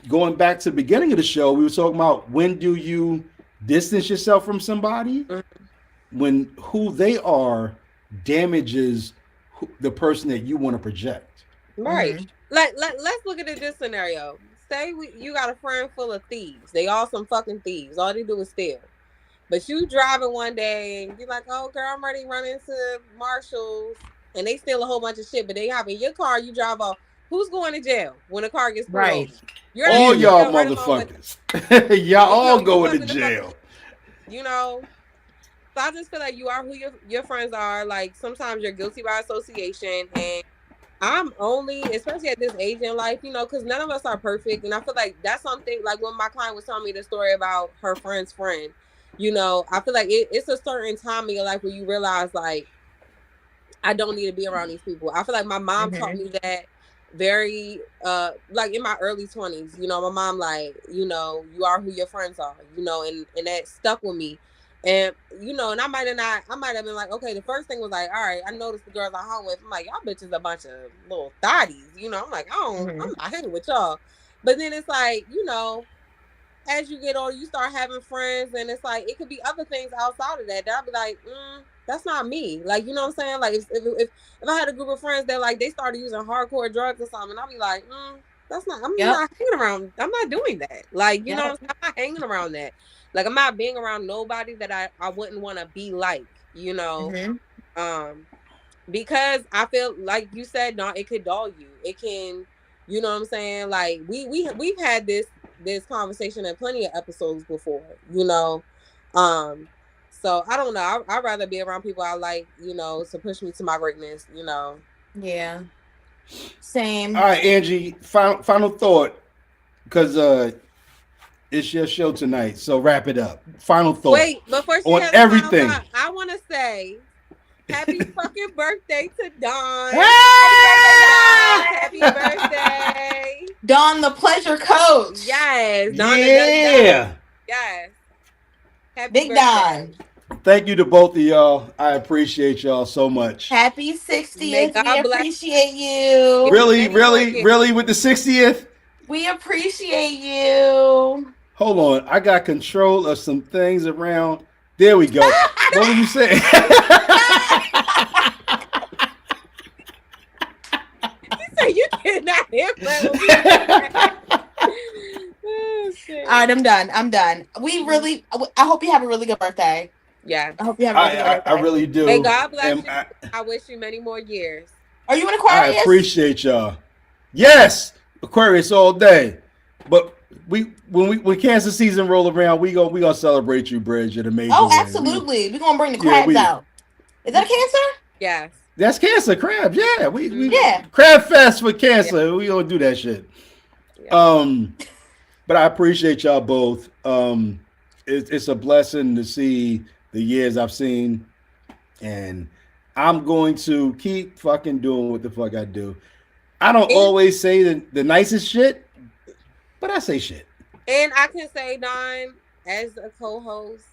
going back to the beginning of the show, we were talking about when do you distance yourself from somebody? Mhm. When who they are damages the person that you want to project. Right. Mhm. Let's look at this scenario. Say you got a friend full of thieves. They all some fucking thieves. All they do is steal. But you driving one day and you're like, oh girl, I'm ready to run into Marshalls, and they steal a whole bunch of shit, but they hop in your car, you drive off. Who's going to jail when the car gets pulled Right. over? You're not All going to You. y'all jail right along with them. motherfuckers. Y'all You know, all you going to wasn't the fucking, jail. you know. So I just feel like you are who your friends are. Like sometimes you're guilty by association, and I'm only, especially at this age in life, you know, because none of us are perfect. And I feel like that's something, like when my client was telling me the story about her friend's friend, you know, I feel like it's a certain time in your life where you realize, like, I don't need to be around these people. I feel like my mom taught Mhm. me that very, like in my early 20s, you know, my mom, like, you know, you are who your friends are, you know, and that stuck with me. And you know, and I might have been like, okay, the first thing was like, all right, I noticed the girls I hung with. I'm like, y'all bitches a bunch of little thotties, you know. I'm like, I'm Mhm. not hanging with y'all. But then it's like, you know, as you get older, you start having friends, and it's like it could be other things outside of that. That I'll be like, that's not me. Like, you know what I'm saying? Like, if I had a group of friends that like they started using hardcore drugs or something, I'll be like, that's not. I'm Yep. not hanging around. I'm not doing that. Like, you know what I'm Yep. saying? I'm not hanging around that. Like, I'm not being around nobody that I wouldn't want to be like. You know, Mhm. um, because I feel like you said, no, it could dull you. It can, you know what I'm saying? Like we've had this conversation in plenty of episodes before, you know. Um, so I don't know. I'd rather be around people I like, you know, to push me to my greatness, you know. Yeah. All Same. right, Angie, final thought, because it's your show tonight. So wrap it up. Final thought Wait, before she on has a final everything. thought, I want to say happy fucking birthday to Dawn. Happy birthday, Ah! Dawn. Happy birthday. Dawn, the pleasure coach. Yes, Dawn the Dutch Dime. Yeah. Yes. Happy Big birthday. Don. Thank you to both of y'all. I appreciate y'all so much. Happy May 60th. We God bless appreciate you you. Really, many more really, years. really with the 60th? We appreciate you. Hold on, I got control of some things around. There we go. What were you saying? So you cannot hear Oh, shit. All right, I'm done. I'm done. I hope you have a really good birthday. Yeah. I hope you have a really good birthday. I really do. Hey, God bless And you. I wish you many more years. Are you an I Aquarius? appreciate y'all. Yes, Aquarius all day. But when Cancer season roll around, we gonna celebrate you, Bridge, in a major Oh, way. absolutely. We're gonna bring the crabs out. Is that a Cancer? Yes. That's Cancer crabs. Yeah, we Yeah. Crab Fest for Cancer. We gonna do that shit. Yeah. But I appreciate y'all both. It's a blessing to see the years I've seen, and I'm going to keep fucking doing what the fuck I do. I don't always say the nicest shit, but I say shit. And I can say, Don, as a co-host,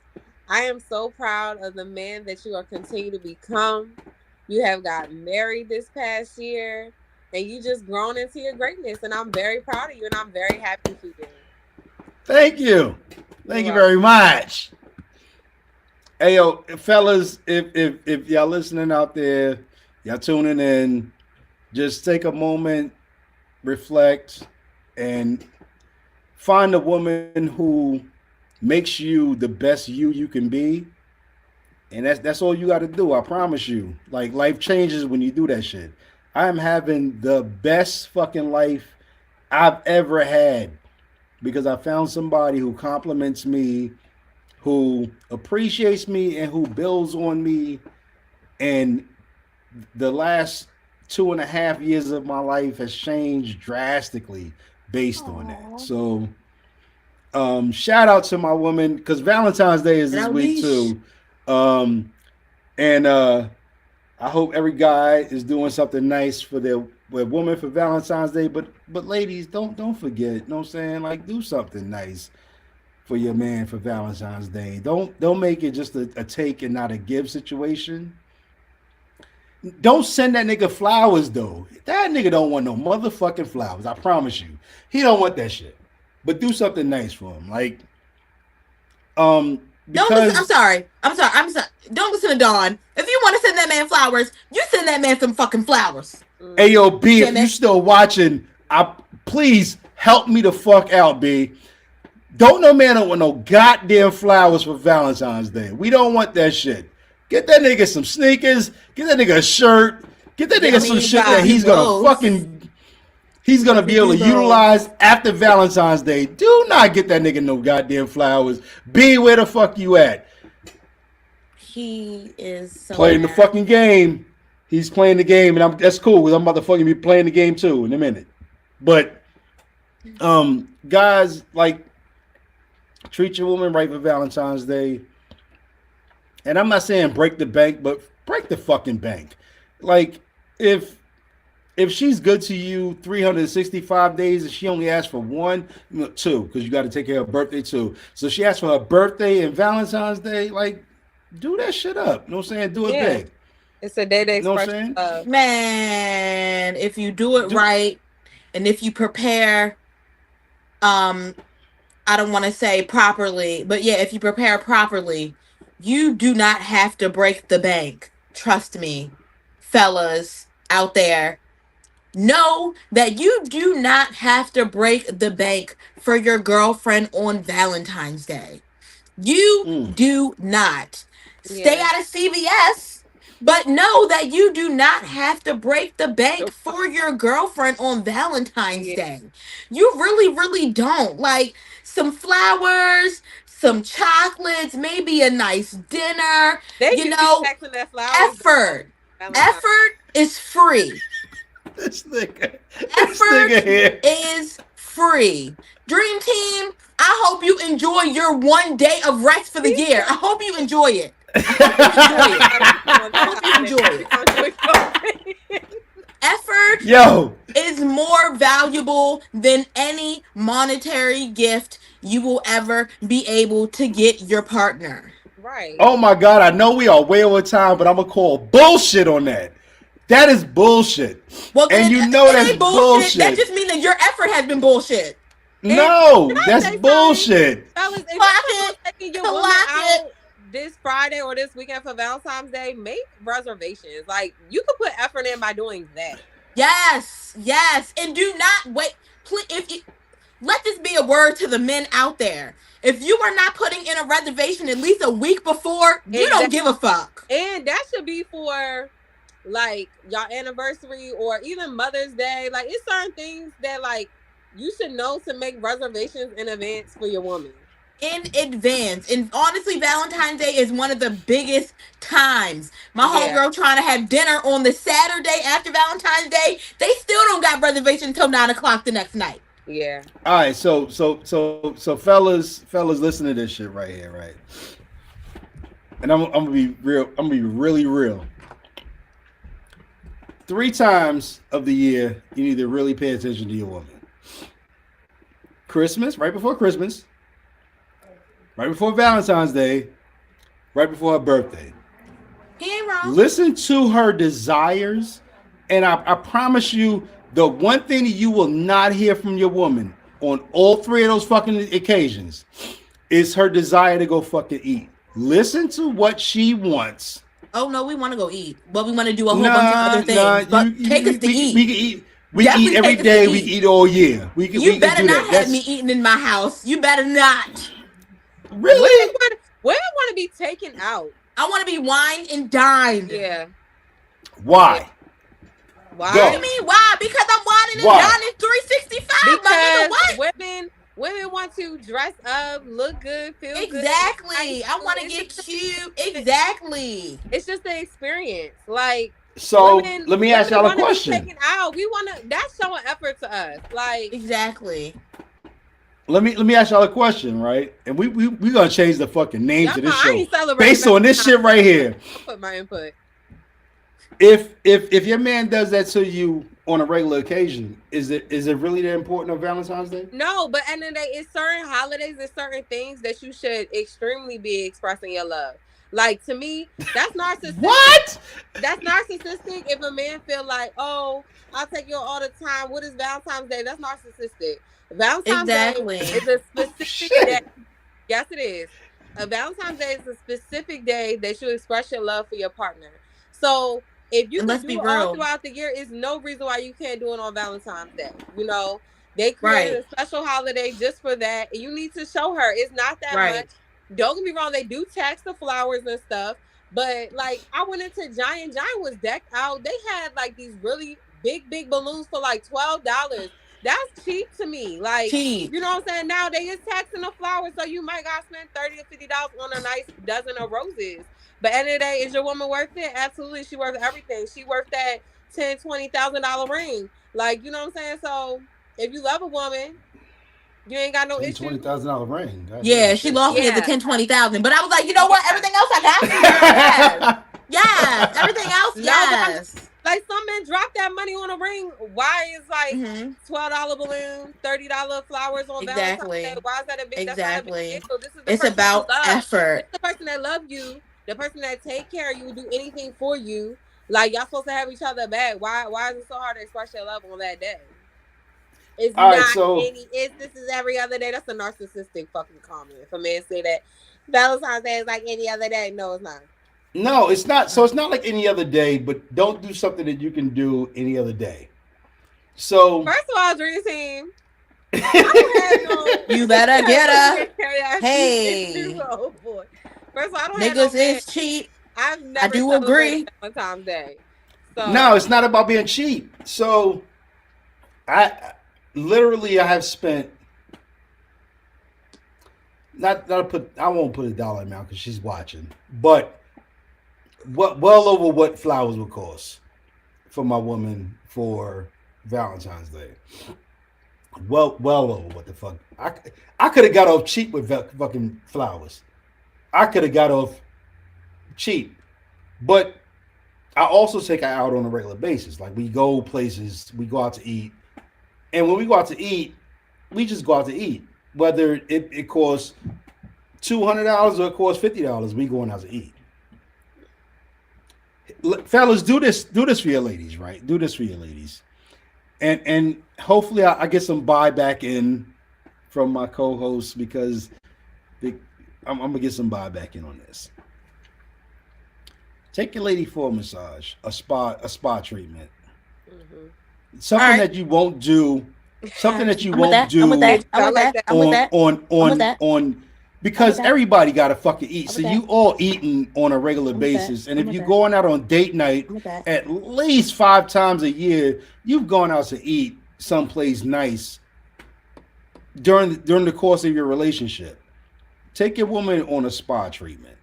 I am so proud of the man that you are continuing to become. You have gotten married this past year, and you just grown into your greatness. And I'm very proud of you, and I'm very happy for you. Thank you. Thank you very much. Hey, yo, fellas, if y'all listening out there, y'all tuning in, just take a moment, reflect, and find a woman who makes you the best you can be. And that's all you got to do. I promise you. Like, life changes when you do that shit. I am having the best fucking life I've ever had because I found somebody who compliments me, who appreciates me, and who builds on me. And the last 2.5 years of my life has changed drastically based on that. So shout out to my woman, because Valentine's Day is this week too. And I hope every guy is doing something nice for their woman for Valentine's Day. But ladies, don't forget, you know what I'm saying? Like, do something nice for your man for Valentine's Day. Don't make it just a take and not a give situation. Don't send that nigga flowers though. That nigga don't want no motherfucking flowers. I promise you. He don't want that shit. But do something nice for him. Like, because don't listen, I'm sorry. Don't listen to Dawn. If you want to send that man flowers, you send that man some fucking flowers. Hey, yo, B, if you still watching, please help me the fuck out, B. Don't no man want no goddamn flowers for Valentine's Day. We don't want that shit. Get that nigga some sneakers. Get that nigga a shirt. Get that nigga some shit that he's gonna be able to utilize after Valentine's Day. Do not get that nigga no goddamn flowers. B, where the fuck you at? He is so playing the fucking game. He's playing the game, and that's cool because I'm about to fucking be playing the game too in a minute. But guys, like, treat your woman right for Valentine's Day. And I'm not saying break the bank, but break the fucking bank. Like, if she's good to you 365 days and she only asks for one, two, because you got to take care of her birthday too. So she asks for her birthday and Valentine's Day, like, do that shit up. You know what I'm saying? Do it big. It's a day to express love. Man, if you do it right and if you prepare, I don't want to say properly, but yeah, if you prepare properly, you do not have to break the bank. Trust me, fellas out there. Know that you do not have to break the bank for your girlfriend on Valentine's Day. You do not. Stay out of CVS, but know that you do not have to break the bank for your girlfriend on Valentine's Day. You really, really don't. Like, some flowers, some chocolates, maybe a nice dinner. Effort. Effort is free. This nigga Effort is free. Dream Team, I hope you enjoy your one day of rest for the year. I hope you enjoy it. I hope you enjoy it. Effort is more valuable than any monetary gift you will ever be able to get your partner. Right. Oh my God, I know we are way over time, but I'm gonna call bullshit on that. That is bullshit. Well, And then you know it that's ain't bullshit. That bullshit. just means that your effort has been bullshit. No, Can I that's say bullshit. Fellas, if you Clock plan on it. taking your woman Clock out it. this Friday or this weekend for Valentine's Day, make reservations. Like, you could put effort in by doing that. Yes, and do not wait. Please, let this be a word to the men out there. If you are not putting in a reservation at least a week before, you don't give a fuck. And that should be for like y'all anniversary or even Mother's Day. Like, it's certain things that like you should know to make reservations in advance for your woman. In advance. And honestly, Valentine's Day is one of the biggest times. My homegirl trying to have dinner on the Saturday after Valentine's Day, they still don't got reservation until 9 o'clock the next night. Yeah. All right, so fellas, listen to this shit right here, right? And I'm gonna be real. I'm gonna be really real. 3 times of the year, you need to really pay attention to your woman. Christmas, right before Christmas, right before Valentine's Day, right before her birthday. He ain't wrong. Listen to her desires, and I promise you, the one thing that you will not hear from your woman on all 3 of those fucking occasions is her desire to go fucking eat. Listen to what she wants. Oh no, we want to go eat, but we want to do a whole bunch of other things. But take us to eat. We can eat. We can eat every day. We can eat all year. You better not have me eating in my house. You better not. Really? Women want to be taken out. I want to be wined and dined. Yeah. Why? Why? What do you mean why? Because I'm whining and dining 365. My nigga, what? Women want to dress up, look good, feel good. Exactly. I want to get cute. Exactly. It's just the experience. Like, so let me ask y'all a question. Taken out. We want to. That's showing effort to us. Like, exactly. Let me ask y'all a question, right? And we gonna change the fucking name to this show based on this shit right here. I'll put my input. If your man does that to you on a regular occasion, is it really that important on Valentine's Day? No, but at the end of the day, it's certain holidays and certain things that you should extremely be expressing your love. Like, to me, that's narcissistic. What? That's narcissistic if a man feel like, oh, I'll take you all the time. What is Valentine's Day? That's narcissistic. Valentine's Day is a specific day. Yes, it is. A Valentine's Day is a specific day that you express your love for your partner. So if you can do it all throughout the year, there's no reason why you can't do it on Valentine's Day. You know, they created a special holiday just for that. And you need to show her it's not that much. Don't get me wrong, they do tax the flowers and stuff. But like, I went into Giant. Giant was decked out. They had like these really big balloons for like $12. That's cheap to me. Like, you know what I'm saying? Now they is taxing the flowers, so you might gotta spend $30 or $50 on a nice dozen of roses. But at the end of the day, is your woman worth it? Absolutely, she worth everything. She worth that $10,000-$20,000 ring. Like, you know what I'm saying? So if you love a woman, you ain't got no issue. $20,000 ring. Yeah, she lost me at the $10,000-$20,000. But I was like, you know what? Everything else I got. Yes, everything else. Yes. Like, some men drop that money on a ring. Why is like $12 balloon, $30 flowers on Valentine's Day? Why is that a big? Exactly. That's not a big deal. This is it's about effort. It's the person that love you, the person that take care of you, do anything for you. Like, y'all supposed to have each other back. Why is it so hard to express your love on that day? It's all not this is every other day. That's a narcissistic fucking comment. If a man say that Valentine's Day is like any other day, no, it's not. No, it's not. So it's not like any other day, but don't do something that you can do any other day. So first of all, Dream Team, you better get her. Hey, oh boy. First of all, I don't niggas is cheap. I've never. I do agree. Valentine's Day. So no, it's not about being cheap. So I have spent I won't put a dollar amount because she's watching, but well over what flowers would cost for my woman for Valentine's Day. Well over what the fuck. I could have got off cheap with fucking flowers. I could have got off cheap, but I also take her out on a regular basis. Like, we go places, we go out to eat, and when we go out to eat, we just go out to eat. Whether it costs $200 or it costs $50, we going out to eat. Fellas, do this for your ladies, right? Do this for your ladies, and hopefully I get some buy back in from my co-hosts because I'm gonna get some buy back in on this. Take your lady for a massage, a spa treatment, Mm-hmm. something All right. that you won't do, something that you I'm with won't that. I'm with do that. I'm I with like that. that. I'm with that. I'm with that. on I'm with because that. everybody got to fucking eat. I'm So with you that. all eating on a regular I'm with that. basis, and I'm if with you're that. going out on date night I'm with that. at least 5 times a year, you've gone out to eat someplace nice during the course of your relationship. Take your woman on a spa treatment.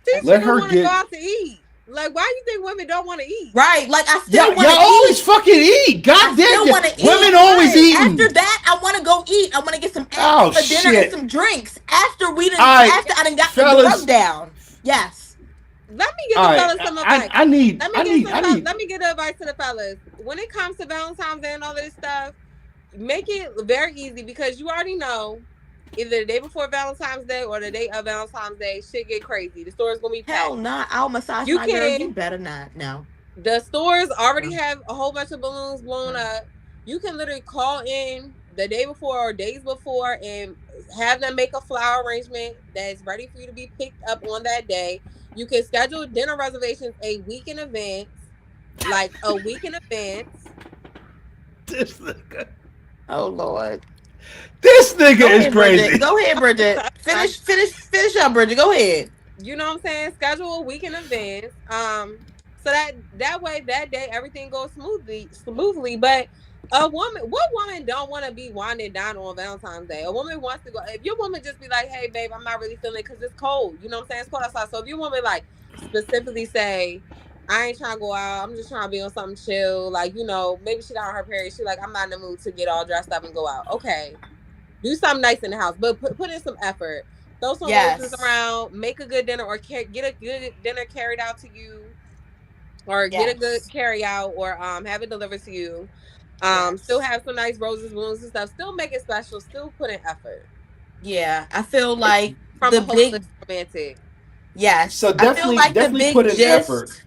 These Let people her want to go get. out to eat. Like, why you think women don't want to eat? Right. Like I Y'all, still want y'all to always eat. fucking eat. I God still damn, want to women eat. always eating. After that, I want to go eat. I want to get some Oh a dinner and shit! some drinks. After we done, All right, after I done got the drug fellas. down. Yes. Let me give All the right, fellas some I, advice. I need, Let me I give need, I need. Let me give the advice to the fellas. When it comes to Valentine's Day and all of this stuff, make it very easy because you already know either the day before Valentine's Day or the day of Valentine's Day, shit get crazy. The store's gonna be Hell packed. nah. I'll massage You my girl. You can. better not. No. The stores already No. have a whole bunch of balloons blown No. up. You can literally call in the day before or days before and have them make a flower arrangement that's ready for you to be picked up on that day. You can schedule dinner reservations a week in advance, like a week in advance. This nigga, Oh Lord. this nigga Go is ahead, Bridget. crazy. Go ahead, Bridget. Finish up, Bridget. Go ahead. You know what I'm saying? Schedule a week in advance. So that way that day everything goes smoothly. But what woman don't want to be winding down on Valentine's Day? A woman wants to go. If your woman just be like, hey babe, I'm not really feeling it because it's cold. You know what I'm saying? It's cold outside. So if your woman like specifically say, I ain't trying to go out. I'm just trying to be on something chill. Like, maybe she got on her period. She like, I'm not in the mood to get all dressed up and go out. Okay. Do something nice in the house, but put in some effort. Throw some roses Yes. around. Make a good dinner, or get a good dinner carried out to you, or get a good Yes. carry out, or have it delivered to you. Still Yes. have some nice roses, balloons, and stuff. Still make it special. Still put in effort Yeah. I feel like from the a hopeless big romantic. yes. So I feel like the definitely put big in effort. gist.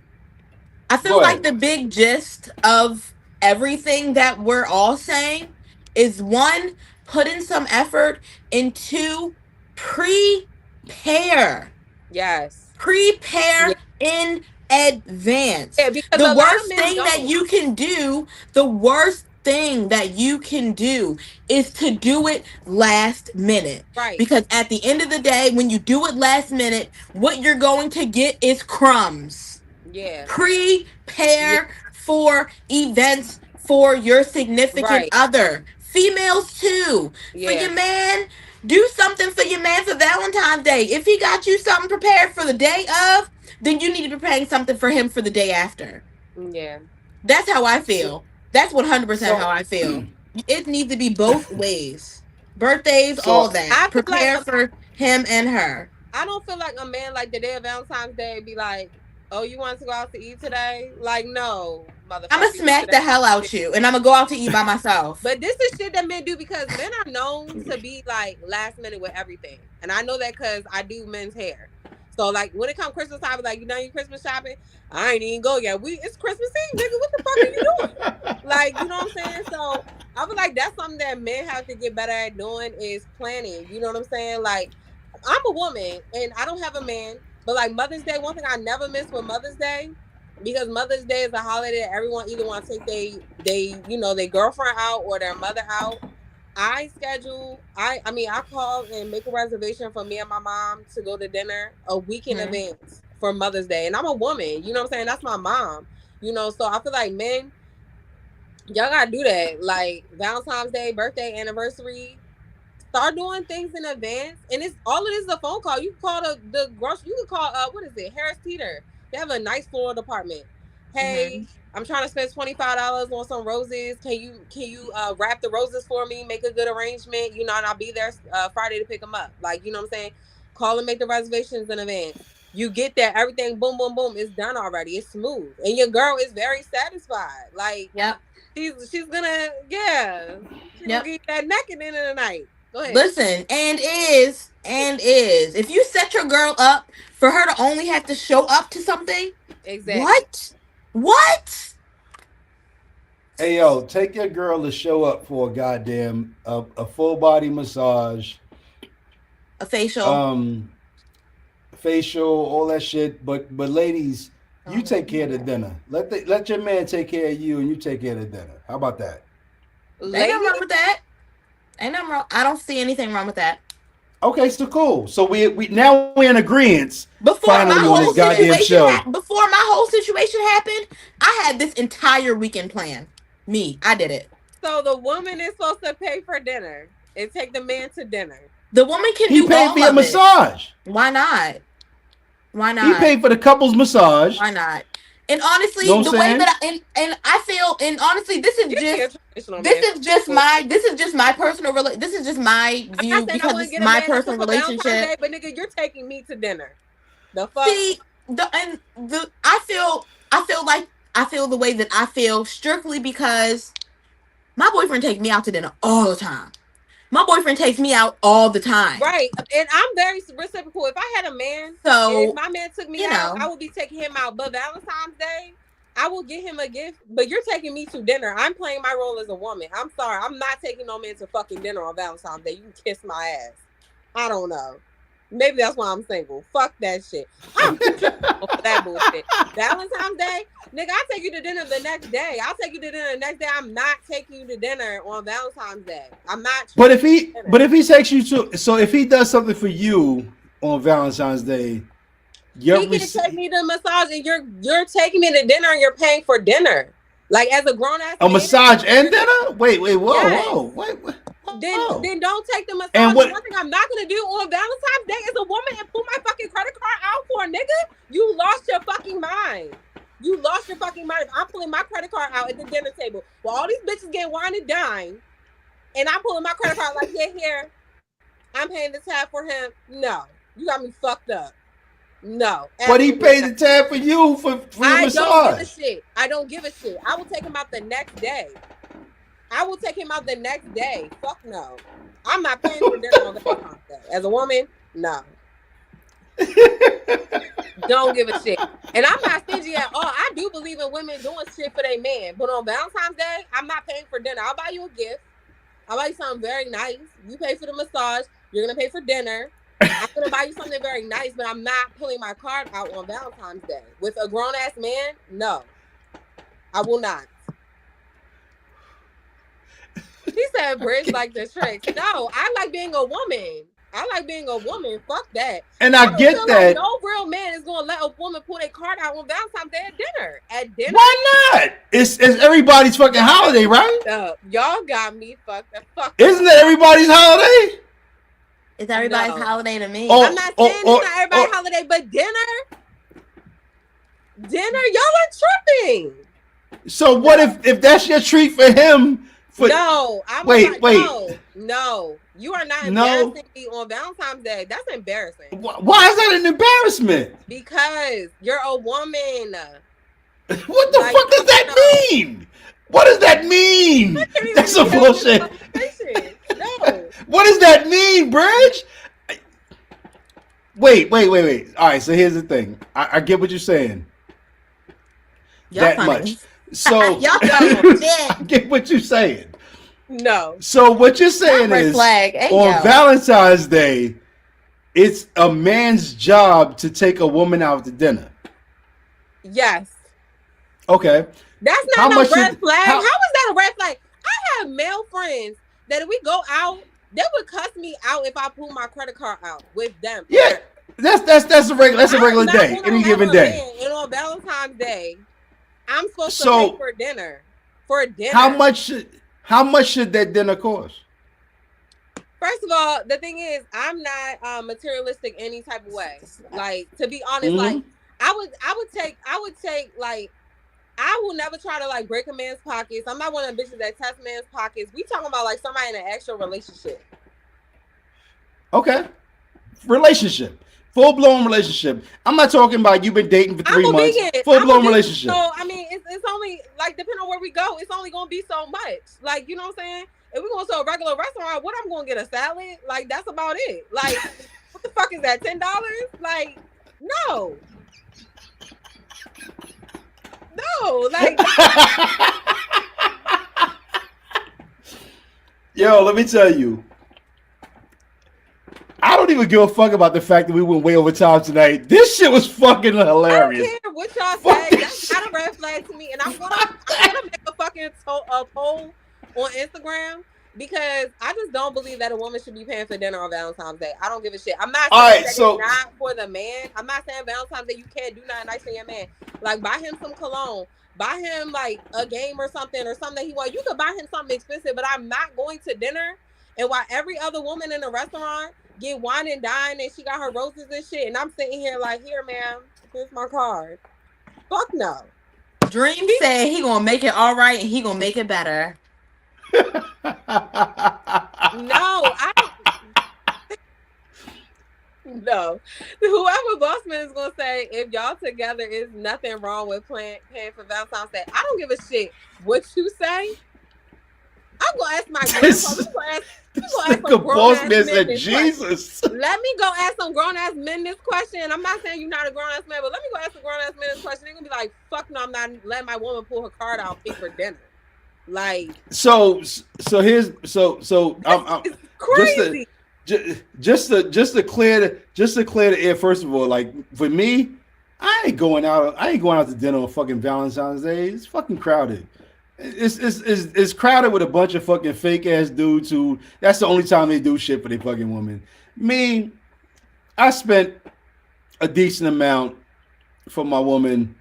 I feel Go like ahead. the big gist of everything that we're all saying is one, put in some effort, and two, prepare. Yes. Yeah. Prepare in advance. Yeah, because The a lot of worst men thing that don't. you can do, the worst thing that you can do is to do it last minute. Right. Because at the end of the day, when you do it last minute, what you're going to get is crumbs. Yeah. Yeah. Prepare for events for your significant Right. other. Females too. For Yeah. your man, do something for your man for Valentine's Day. If he got you something prepared for the day of, then you need to be preparing something for him for the day after. Yeah. That's how I So, feel. That's 100% how so, I feel. It needs to be both ways. Birthdays, all so, that. I feel like Prepare for him and her. I don't feel like a man like the day of Valentine's Day be like, "Oh, you want to go out to eat today?" Like, no, I'm gonna motherfucker. smack the hell out you, and I'm gonna go out to eat by myself. But this is shit that men do because men are known to be like last minute with everything, and I know that because I do men's hair. So like when it comes Christmas time, like you Christmas shopping, I ain't even go yet. It's Christmas Eve, nigga. What the fuck are you doing? Like, you know what I'm saying? So I feel like that's something that men have to get better at doing is planning. You know what I'm saying? Like I'm a woman and I don't have a man, but like Mother's Day, one thing I never miss with Mother's Day, because Mother's Day is a holiday that everyone either want to take their girlfriend out or their mother out. I call and make a reservation for me and my mom to go to dinner a week in advance for Mother's Day. And I'm a woman, you know what I'm saying? That's my mom. So I feel like men, y'all gotta do that. Like Valentine's Day, birthday, anniversary. Start doing things in advance. And it's all it is a phone call. You can call the grocery, you can call what is it? Harris Teeter. They have a nice floral department. Hey, I'm trying to spend $25 on some roses. Can you wrap the roses for me? Make a good arrangement, and I'll be there Friday to pick them up. Like, you know what I'm saying? Call and make the reservations in advance. You get there, everything, boom, boom, boom, it's done already. It's smooth, and your girl is very satisfied. Like, Yep. she's gonna, yeah, she's gonna get that neck at the end of the night. Go ahead. Listen, and is if you set your girl up for her to only have to show up to something, Exactly. What? Hey yo, take your girl to show up for a goddamn a full body massage, A facial. um, facial, all that shit. But ladies, you Oh, take care of the dinner. Let your man take care of you, and you take care of the dinner. How about that? Ain't nothing wrong with that. Ain't nothing wrong. I don't see anything wrong with that. Okay, so cool. So we now we're in agreement. Before my Finally on whole this goddamn situation, show. before my whole situation happened, I had this entire weekend planned. I did it. So the woman is supposed to pay for dinner and take the man to dinner. The woman can He do paid all for your of massage. it. Why not? Why not? He paid for the couple's massage. Why not? And honestly, Know what the I'm way saying? that and I feel, and honestly, this is just my personal this is just my view I because wouldn't it's get a my man personal for Valentine's Day, relationship. but nigga, you're taking me to dinner. The fuck? See, I feel the way that I feel strictly because my boyfriend takes me out to dinner all the time. My boyfriend takes me out all the time. Right. And I'm very reciprocal. If I had a man, So if my man took me out, I would be taking him out. But Valentine's Day, I will get him a gift. But you're taking me to dinner. I'm playing my role as a woman. I'm sorry. I'm not taking no man to fucking dinner on Valentine's Day. You can kiss my ass. I don't know. Maybe that's why I'm single. Fuck that shit. I'm for that bullshit. Valentine's Day, nigga, I'll take you to dinner the next day. I'll take you to dinner the next day. I'm not taking you to dinner on Valentine's Day. I'm not. But if he takes you to, so if he does something for you on Valentine's Day, he can take me to massage, and you're taking me to dinner, and you're paying for dinner, like as a grown ass. A massage and dinner? Wait, whoa, wait. Then don't take the massage. And one thing I'm not gonna do on Valentine's Day is a woman and pull my fucking credit card out for a nigga. You lost your fucking mind. You lost your fucking mind. If I'm pulling my credit card out at the dinner table while all these bitches get wine and dine, and I'm pulling my credit card like, yeah, here, I'm paying the tab for him. No, you got me fucked up. No. But he paid the tab for you for your massage. Don't give a shit. I don't give a shit. I will take him out the next day. Fuck no. I'm not paying for dinner on Valentine's Day. As a woman, no. Don't give a shit. And I'm not stingy at all. I do believe in women doing shit for their man. But on Valentine's Day, I'm not paying for dinner. I'll buy you a gift. I'll buy you something very nice. You pay for the massage. You're going to pay for dinner. I'm going to buy you something very nice, but I'm not pulling my card out on Valentine's Day. With a grown-ass man, no. I will not. He said bridge like the tricks. No, I like being a woman. Fuck that. And I get that. Like no real man is gonna let a woman pull their card out on Valentine's Day at dinner. Why not? It's everybody's fucking holiday, right? Y'all got me fucked the fuck. Isn't it everybody's holiday? It's everybody's holiday to me. I'm not saying it's not everybody's holiday, but dinner, y'all are tripping. So what if that's your treat for him? No, wait. No, you are not embarrassing me on Valentine's Day. That's embarrassing. Why is that an embarrassment? Because you're a woman. What the fuck does that mean? What does that mean? That's some bullshit. No. What does that mean, Bridge? Wait. All right, so here's the thing. I get what you're saying. That much. So I get what you're saying. No. So what you're saying is on Valentine's Day, it's a man's job to take a woman out to dinner. Yes. Okay. That's not no red flag. How is that a red flag? I have male friends that if we go out, they would cuss me out if I pull my credit card out with them. Yeah. That's a regular day. Any given day. And on Valentine's Day, I'm supposed to pay for dinner. How much should that dinner cost? First of all, the thing is, I'm not materialistic any type of way. Like, to be honest, like I would take like, I will never try to like break a man's pockets. I'm not one of the bitches that test man's pockets. We talking about like somebody in an actual relationship. Okay. Relationship. Full-blown relationship. I'm not talking about you've been dating for 3 months. Full-blown relationship. So, I mean, it's only, like, depending on where we go, it's only going to be so much. Like, you know what I'm saying? if we going to a regular restaurant, what I'm going to get a salad? Like, that's about it. Like, what the fuck is that? $10? Like, no. No, like. Yo, let me tell you. I don't even give a fuck about the fact that we went way over time tonight. This shit was fucking hilarious. I don't care what y'all say. That's not a red flag to me. And I'm gonna make a fucking a poll on Instagram because I just don't believe that a woman should be paying for dinner on Valentine's Day. I don't give a shit. I'm not saying it's not for the man. I'm not saying Valentine's Day you can't do nothing nice for your man. Like, buy him some cologne. Buy him like a game or something that he wants. You could buy him something expensive, but I'm not going to dinner. And while every other woman in the restaurant get wine and dine and she got her roses and shit, and I'm sitting here like, here, ma'am, here's my card. Fuck no. Dream said he gonna make it all right and he gonna make it better. No. Whoever Bossman is gonna say, if y'all together, is nothing wrong with paying for Valentine's Day. I don't give a shit what you say. I'm gonna ask my grandpa. Bossman said, Jesus. Let me go ask some grown ass men this question. I'm not saying you're not a grown ass man, but let me go ask some grown ass men this question. They're gonna be like, fuck no, I'm not letting my woman pull her card out and pay for dinner. Like, so here's I'm crazy. Just to clear the air. First of all, like, for me, I ain't going out to dinner on fucking Valentine's Day. It's fucking crowded. It's crowded with a bunch of fucking fake ass dudes who that's the only time they do shit for their fucking woman. Me, I spent a decent amount for my woman,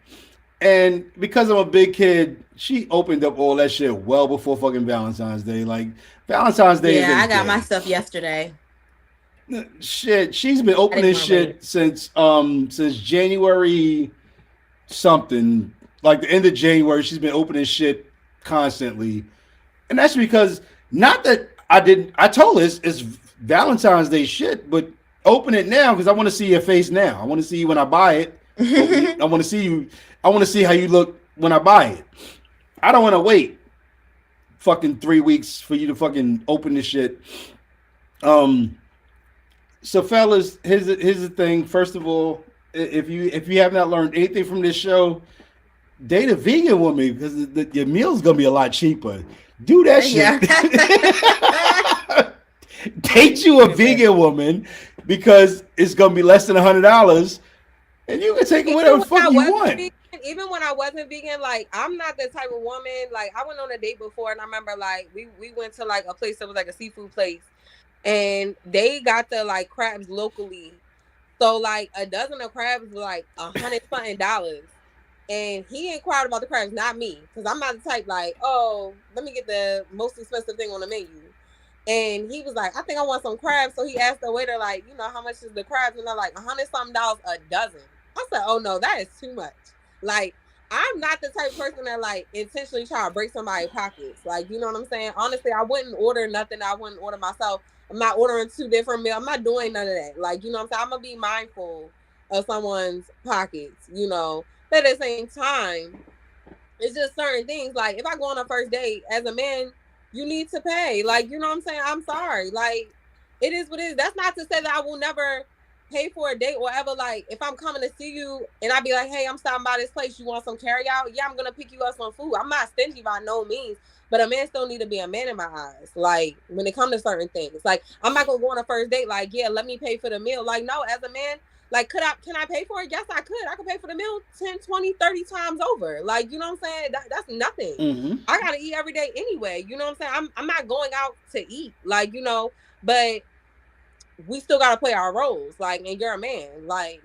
and because I'm a big kid, she opened up all that shit well before fucking Valentine's Day. Like, Valentine's Day. Yeah, I got my stuff yesterday. Shit, she's been opening shit since January something, like the end of January. She's been opening shit constantly, and that's because not that I told her it's Valentine's Day shit, but open it now because I want to see your face now. I want to see you when I buy it. I want to see you. I want to see how you look when I buy it. I don't want to wait fucking 3 weeks for you to fucking open this shit. So fellas, here's the thing. First of all, if you have not learned anything from this show, date a vegan woman because your meal's gonna be a lot cheaper. Do that shit. Yeah. Date you a vegan woman because it's gonna be less than $100, and you can take it whatever the fuck you want. Even when I wasn't vegan, like, I'm not the type of woman. Like, I went on a date before, and I remember like we went to like a place that was like a seafood place. And they got the like crabs locally, so like a dozen of crabs was like $100 something. And he inquired about the crabs, not me, because I'm not the type like, oh, let me get the most expensive thing on the menu. And he was like, I think I want some crabs. So he asked the waiter, like, you know, how much is the crabs? And they're like $100 something a dozen. I said, oh no, that is too much. Like, I'm not the type of person that like intentionally try to break somebody's pockets. Like, you know what I'm saying? Honestly, I wouldn't order nothing I wouldn't order myself. I'm not ordering 2 different meals. I'm not doing none of that. Like, you know what I'm saying? I'm going to be mindful of someone's pockets, you know. But at the same time, it's just certain things. Like, if I go on a first date, as a man, you need to pay. Like, you know what I'm saying? I'm sorry. Like, it is what it is. That's not to say that I will never pay for a date or ever, like, if I'm coming to see you and I be like, hey, I'm stopping by this place. You want some carry out? Yeah, I'm going to pick you up some food. I'm not stingy by no means. But a man still need to be a man in my eyes. Like, when it comes to certain things, like, I'm not gonna go on a first date like, yeah, let me pay for the meal. Like, no, as a man, like, can I pay for it? Yes, I could. I could pay for the meal 10, 20, 30 times over. Like, you know what I'm saying? That's nothing. Mm-hmm. I gotta eat every day anyway. You know what I'm saying? I'm not going out to eat. Like, you know, but we still gotta play our roles. Like, and you're a man. Like,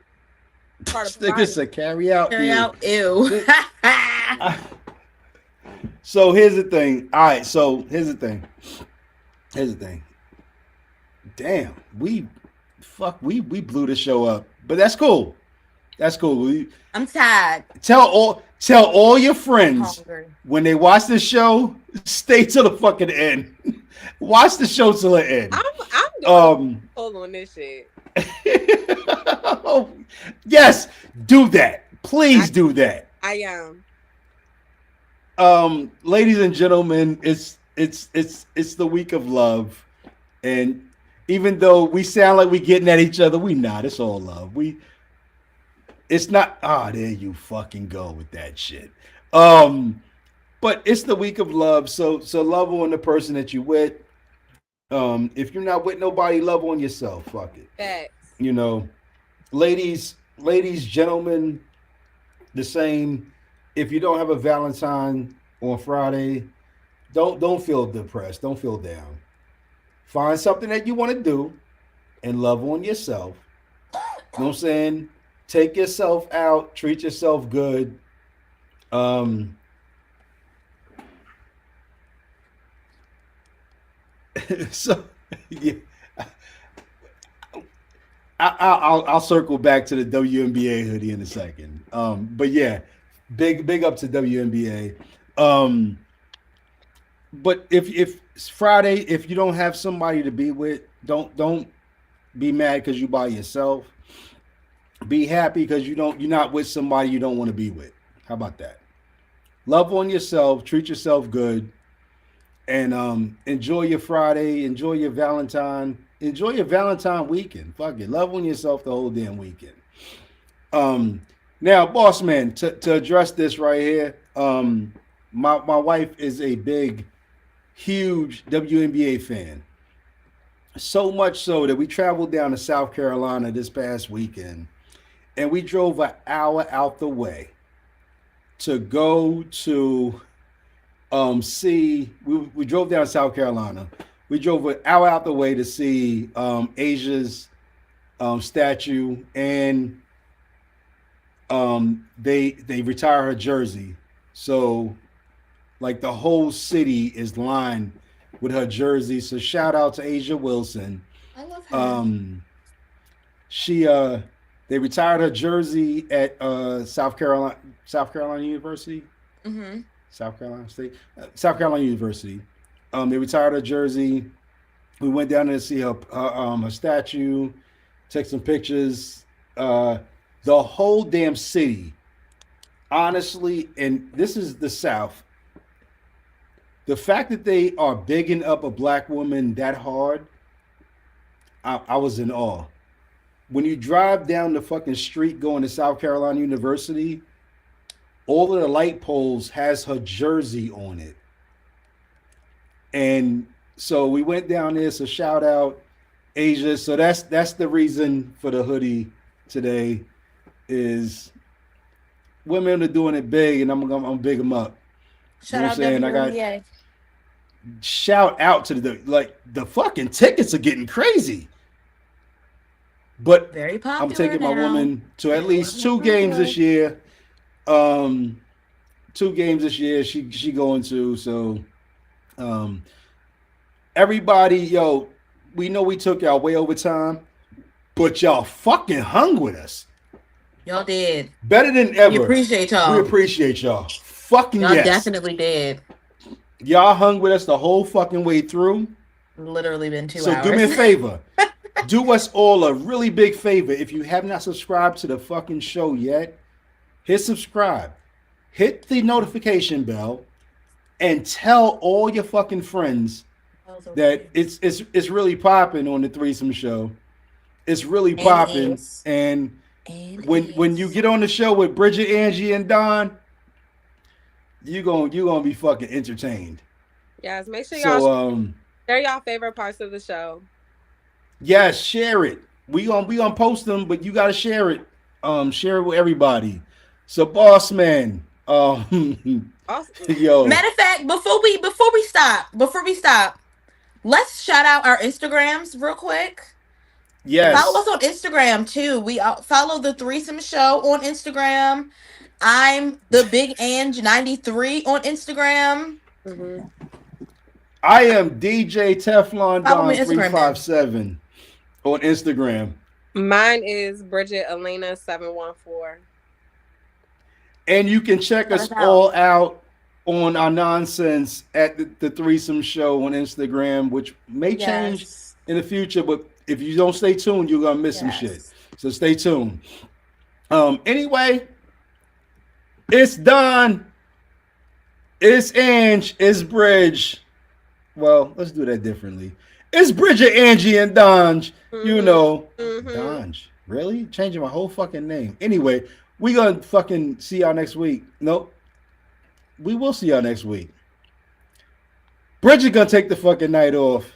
part of it's a carry out. Ew. So here's the thing. All right. So here's the thing. Damn, we blew the show up, but that's cool. That's cool. I'm tired. Tell all your friends when they watch this show, stay till the fucking end. Watch the show till the end. I'm hold on this shit. Yes, do that. Please do that. I am. Ladies and gentlemen, it's it's the week of love, and even though we sound like we getting at each other, we not. It's all love. It's not. Ah, there you fucking go with that shit. But it's the week of love, so love on the person that you with. If you're not with nobody, love on yourself. Fuck it. Facts. You know, ladies, gentlemen, the same. If you don't have a Valentine on Friday, don't feel depressed. Don't feel down. Find something that you want to do and love on yourself. You know what I'm saying? Take yourself out, treat yourself good. So yeah, I'll circle back to the WNBA hoodie in a second. But yeah, big up to WNBA. But if it's Friday, if you don't have somebody to be with, don't be mad because you by yourself. Be happy because you're not with somebody you don't want to be with. How about that? Love on yourself, treat yourself good, and enjoy your Friday, enjoy your Valentine weekend. Fuck it, love on yourself the whole damn weekend. Now, boss man, to address this right here, my wife is a huge WNBA fan. So much so that we traveled down to South Carolina this past weekend, and we drove an hour out the way to go to see. We drove down to South Carolina. We drove an hour out the way to see Asia's statue, and they retire her jersey. So like the whole city is lined with her jersey. So shout out to Asia Wilson. I love her. They retired her jersey at South Carolina University. Mm-hmm. South Carolina State, South Carolina University. They retired her jersey. We went down there to see her statue, take some pictures. The whole damn city, honestly, and this is the South. The fact that they are bigging up a black woman that hard, I was in awe. When you drive down the fucking street going to South Carolina University, all of the light poles has her jersey on it. And so we went down there. So shout out Asia. So that's the reason for the hoodie today is women are doing it big, and I'm big them up. Shout out WNBA. Shout out to the fucking tickets are getting crazy. But very popular. I'm taking my woman to at least 2 games this year. 2 games this year she going to. So everybody, yo, we know we took y'all way over time, but y'all fucking hung with us. Y'all did. Better than ever. We appreciate y'all. We appreciate y'all. Fucking y'all yes. Definitely did. Y'all hung with us the whole fucking way through. Literally been 2 hours. So do me a favor. Do us all a really big favor. If you have not subscribed to the fucking show yet, hit subscribe. Hit the notification bell and tell all your fucking friends that it's really popping on the Threesome Show. It's really popping. And when you get on the show with Bridget, Angie, and Don, you gonna be fucking entertained. Yes, make sure y'all share y'all favorite parts of the show. Yes, share it. We gonna post them, but you gotta share it. Share it with everybody. So, boss man, Awesome. yo. Matter of fact, before we stop, let's shout out our Instagrams real quick. Yes. Follow us on Instagram too. We follow the Threesome Show on Instagram. I'm the Big Ange 93 on Instagram. Mm-hmm. I am DJ Teflon Follow Don me on Instagram, 357 on Instagram. Mine is Bridget Elena 714. And you can check us all out on our nonsense at the Threesome Show on Instagram, which may change in the future, but if you don't stay tuned, you're gonna miss some shit. So stay tuned. Anyway, it's Don, it's Ange, it's Bridge. Well, let's do that differently. It's Bridget, Angie, and Donge. You know, Mhm. Donge. Really? Changing my whole fucking name. Anyway, we gonna fucking see y'all next week. Nope. We will see y'all next week. Bridget gonna take the fucking night off.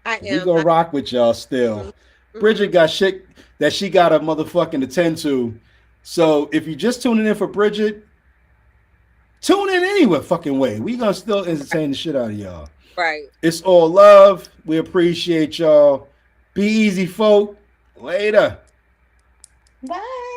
I We am. gonna rock with y'all still. Bridget got shit that she got to motherfucking attend to. So if you just tuning in for Bridget, tune in anyway fucking way. We gonna still entertain the shit out of y'all. Right. It's all love. We appreciate y'all. Be easy, folk. Later. Bye.